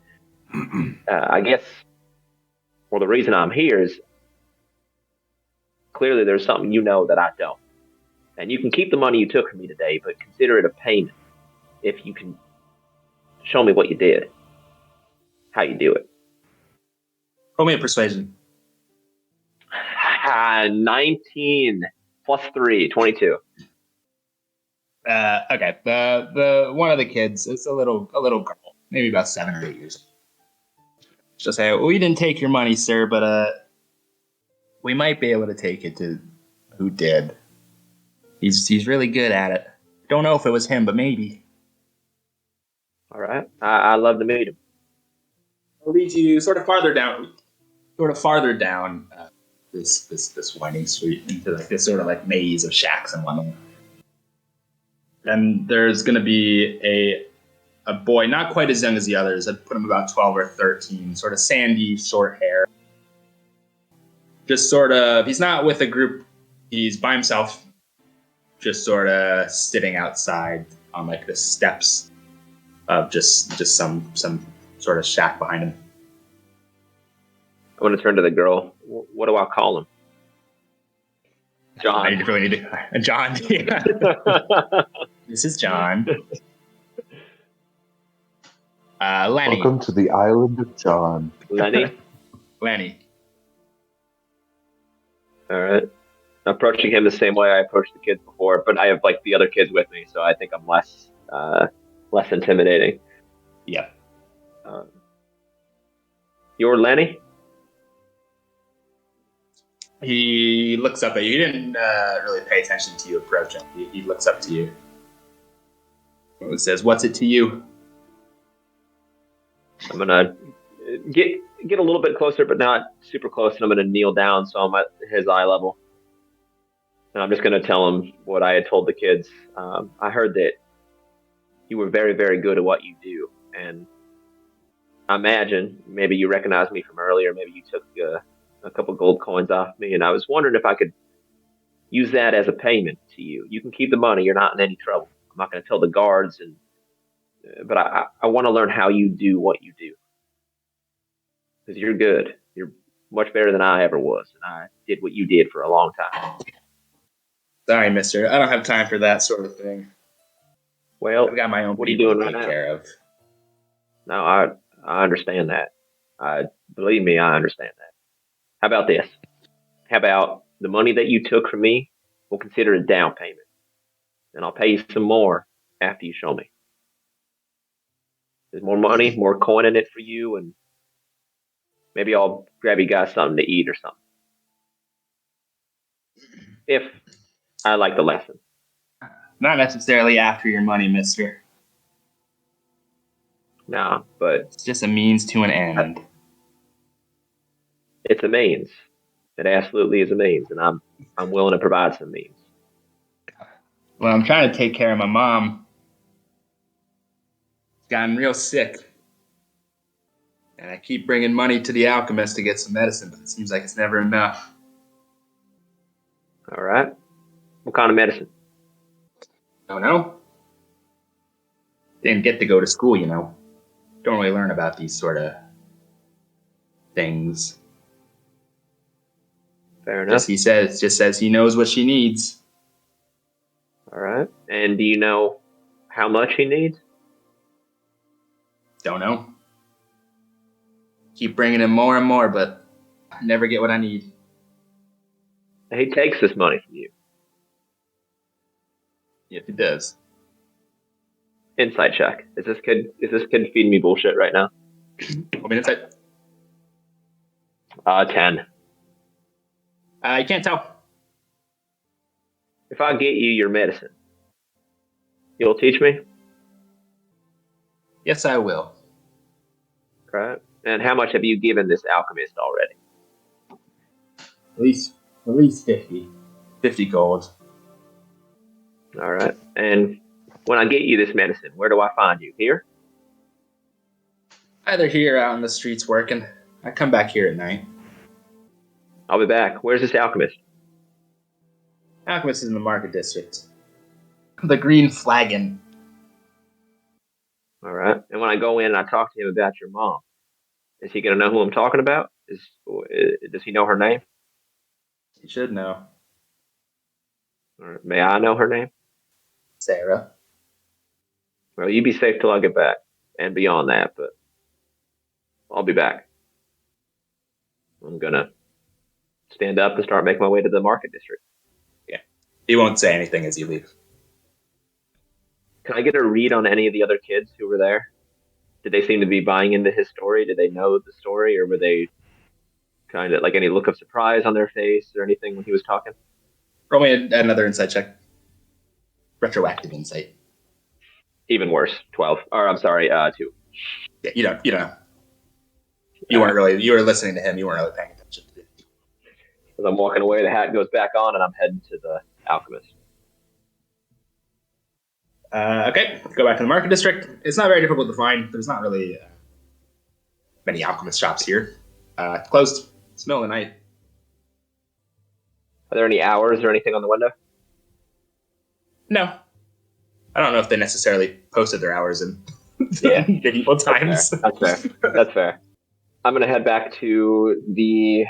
I guess, the reason I'm here is clearly there's something that I don't. And you can keep the money you took from me today, but consider it a payment if you can show me what you did, how you do it. Roll me a persuasion. 19 plus 3, 22. Okay. The one of the kids, it's a little girl, maybe about 7 or 8 years old. She'll say, "We didn't take your money, sir, but we might be able to take it to who did. He's really good at it. Don't know if it was him, but maybe." All right. I love to meet him. I'll lead you sort of farther down this winding street into like this sort of like maze of shacks and whatnot. And there's going to be a boy, not quite as young as the others. I'd put him about 12 or 13, sort of sandy, short hair. Just sort of, he's not with a group. He's by himself, just sort of sitting outside on like the steps of just some sort of shack behind him. I'm going to turn to the girl. What do I call him? John. I really need to. John. Yeah. This is John. Lenny. Welcome to the island of John. Lenny. Lenny. All right. Approaching him the same way I approached the kids before, but I have like the other kids with me, so I think I'm less intimidating. Yep. You're Lenny? He looks up at you. He didn't really pay attention to you approaching. He looks up to you. He says, "What's it to you?" I'm gonna get a little bit closer, but not super close, and I'm gonna kneel down so I'm at his eye level. And I'm just gonna tell him what I had told the kids. I heard that you were very, very good at what you do, and I imagine maybe you recognized me from earlier. Maybe you took a couple gold coins off me, and I was wondering if I could use that as a payment to you. You can keep the money. You're not in any trouble. I'm not going to tell the guards, but I want to learn how you do what you do. Because you're good. You're much better than I ever was, and I did what you did for a long time. Sorry, mister. I don't have time for that sort of thing. Well, I've got my own what are you people doing to right take now? care of. No, I understand that. Believe me, I understand that. How about this? How about the money that you took from me? We'll consider a down payment, and I'll pay you some more after you show me. There's more money, more coin in it for you, and maybe I'll grab you guys something to eat or something. If I like the lesson. Not necessarily after your money, mister. No, but It's just a means to an end. it's a means. It absolutely is a means, and I'm willing to provide some means. Well, I'm trying to take care of my mom. She's gotten real sick. And I keep bringing money to the alchemist to get some medicine, but it seems like it's never enough. All right. What kind of medicine? Don't know. Didn't get to go to school, you know. Don't really learn about these sort of things. Fair enough. Just says he knows what she needs. All right. And do you know how much he needs? Don't know. Keep bringing him more and more, but I never get what I need. He takes this money from you. If he does. Insight check. Is this kid feeding me bullshit right now? What minute inside? 10. You can't tell. If I get you your medicine, you'll teach me? Yes, I will. Right. And how much have you given this alchemist already? At least 50. 50 gold. All right. And when I get you this medicine, where do I find you? Here? Either here or out on the streets working. I come back here at night. I'll be back. Where's this alchemist? Alchemist is in the market district. The green flagon. All right. And when I go in and I talk to him about your mom, is he going to know who I'm talking about? Does he know her name? You should know. Or may I know her name? Sarah. Well, you be safe till I get back and beyond that, but I'll be back. I'm going to stand up and start making my way to the market district. Yeah. He won't say anything as you leave. Can I get a read on any of the other kids who were there? Did they seem to be buying into his story? Did they know the story, or were they kind of like any look of surprise on their face or anything when he was talking? Roll me another insight check. Retroactive insight. Even worse, 12. Or I'm sorry, 2. Yeah, you don't know. You were listening to him, you weren't really paying attention to it. As I'm walking away, the hat goes back on and I'm heading to the alchemist. Okay, go back to the market district. It's not very difficult to find. There's not really many alchemist shops here. Closed. It's the middle of the night. Are there any hours or anything on the window? No. I don't know if they necessarily posted their hours in medieval times. That's fair. That's fair. I'm going to head back to the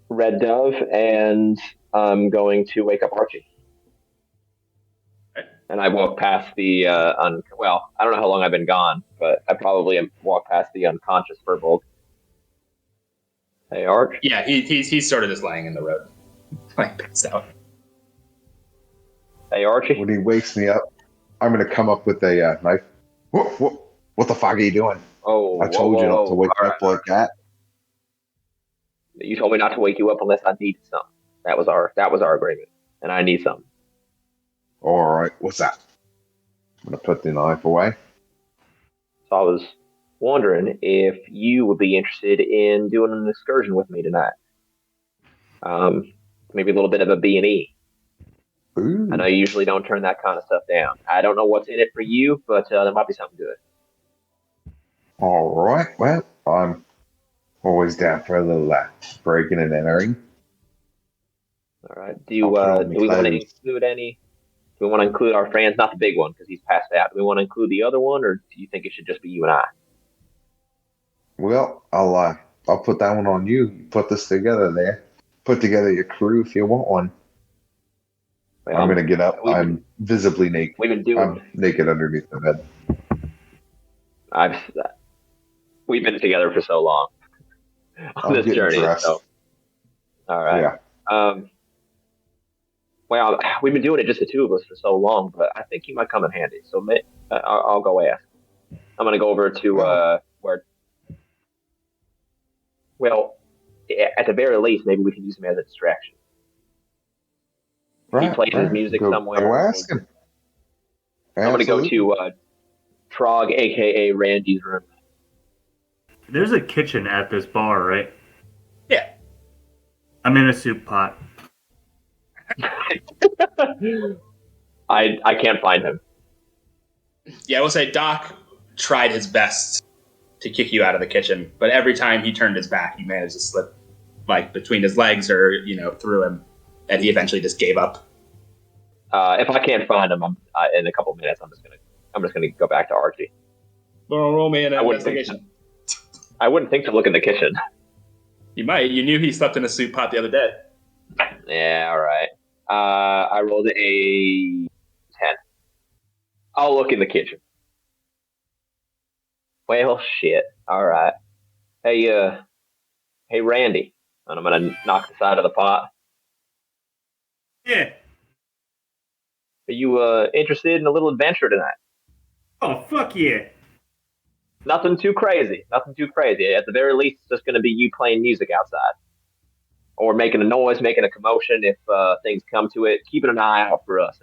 Red Dove and I'm going to wake up Archie. And I walk past the, I don't know how long I've been gone, but I probably walk past the unconscious Furbolg. Hey, Arch? Yeah, he's sort of just lying in the road. Like, passed out. Hey, Archie? When he wakes me up, I'm going to come up with a knife. What the fuck are you doing? Oh, I told you not to wake me up like that. You told me not to wake you up unless I needed something. That was our agreement, and I need something. All right, what's that? I'm going to put the knife away. So I was wondering if you would be interested in doing an excursion with me tonight. Maybe a little bit of a B&E. Ooh. I know you usually don't turn that kind of stuff down. I don't know what's in it for you, but there might be something good. All right, well, I'm always down for a little breaking and entering. All right. Do we want to include any? Do we want to include our friends? Not the big one because he's passed out. Do we want to include the other one, or do you think it should just be you and I? Well, I'll put that one on you. You put this together there. Put together your crew if you want one. Well, I'm gonna get up. we've been, I'm visibly naked. we've been doing. I'm naked underneath the bed. I've we've been together for so long on I'm this getting journey. dressed. So, all right. Yeah. Well, we've been doing it just the two of us for so long, but I think he might come in handy. So I'll go ask. I'm gonna go over to where. Well, at the very least, maybe we can use him as a distraction. He plays his music somewhere. Go ask him. I'm gonna go to Trog, aka Randy's room. There's a kitchen at this bar, right? Yeah. I'm in a soup pot. I can't find him. Yeah, I will say Doc tried his best to kick you out of the kitchen, but every time he turned his back, he managed to slip like between his legs or through him, and he eventually just gave up. If I can't find him, in a couple of minutes, I'm just gonna go back to Archie. Well, roll me an I wouldn't investigation. I wouldn't think to look in the kitchen. You might. You knew he slept in a soup pot the other day. Yeah, all right. I rolled a 10. I'll look in the kitchen. Well, shit. All right. Hey, Randy. And I'm gonna knock the side of the pot. Yeah. Are you interested in a little adventure tonight? Oh, fuck yeah. Nothing too crazy. Nothing too crazy. At the very least, it's just gonna be you playing music outside, or making a noise, making a commotion if things come to it. Keeping an eye out for us.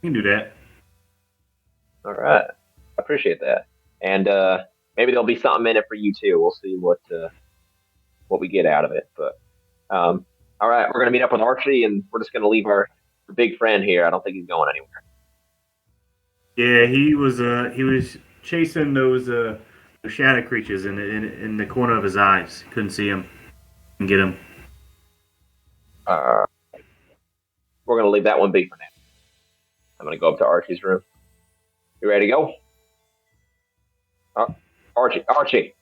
You can do that. All right. I appreciate that. And maybe there'll be something in it for you too. We'll see what we get out of it. But all right, we're gonna meet up with Archie, and we're just gonna leave our big friend here. I don't think he's going anywhere. Yeah, he was chasing those shadow creatures in the corner of his eyes. Couldn't see him and get him. We're gonna leave that one be for now. I'm gonna go up to Archie's room. You ready to go? Archie.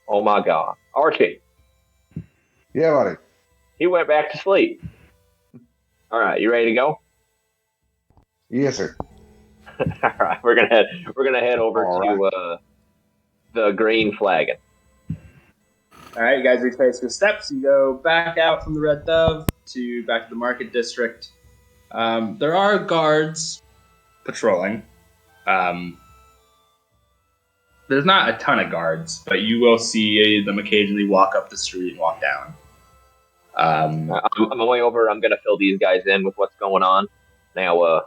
Oh my God, Archie. Yeah, buddy. He went back to sleep. All right, you ready to go? Yes, sir. All right, we're gonna head over to the Green Flagon. All right, you guys retrace your steps. You go back out from the Red Dove back to the Market District. There are guards patrolling. There's not a ton of guards, but you will see them occasionally walk up the street and walk down. I'm on my way over. I'm gonna fill these guys in with what's going on. Now,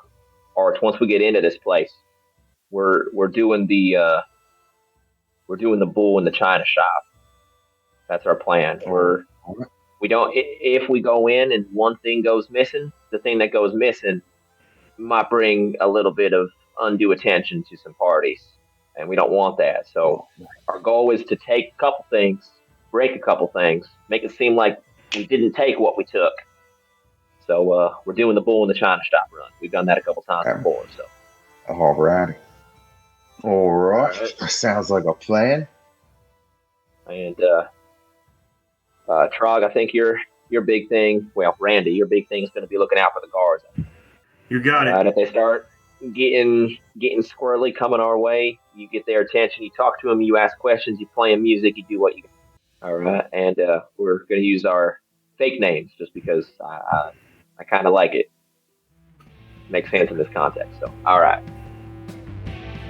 Arch, once we get into this place, we're doing the bull in the china shop. That's our plan. We don't. If we go in and one thing goes missing, the thing that goes missing might bring a little bit of undue attention to some parties, and we don't want that. So our goal is to take a couple things, break a couple things, make it seem like we didn't take what we took. So we're doing the bull in the china shop run. We've done that a couple times before. So. All right. That sounds like a plan. And Trog, I think your big thing, well, Randy, your big thing is going to be looking out for the guards. You got it. If they start getting squirrely coming our way, you get their attention, you talk to them, you ask questions, you play them music, you do what you can. All right, and we're going to use our fake names just because I kind of like it. Makes sense in this context. So, all right.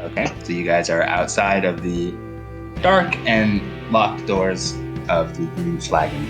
Okay, so you guys are outside of the dark and locked doors of the Green Flagon.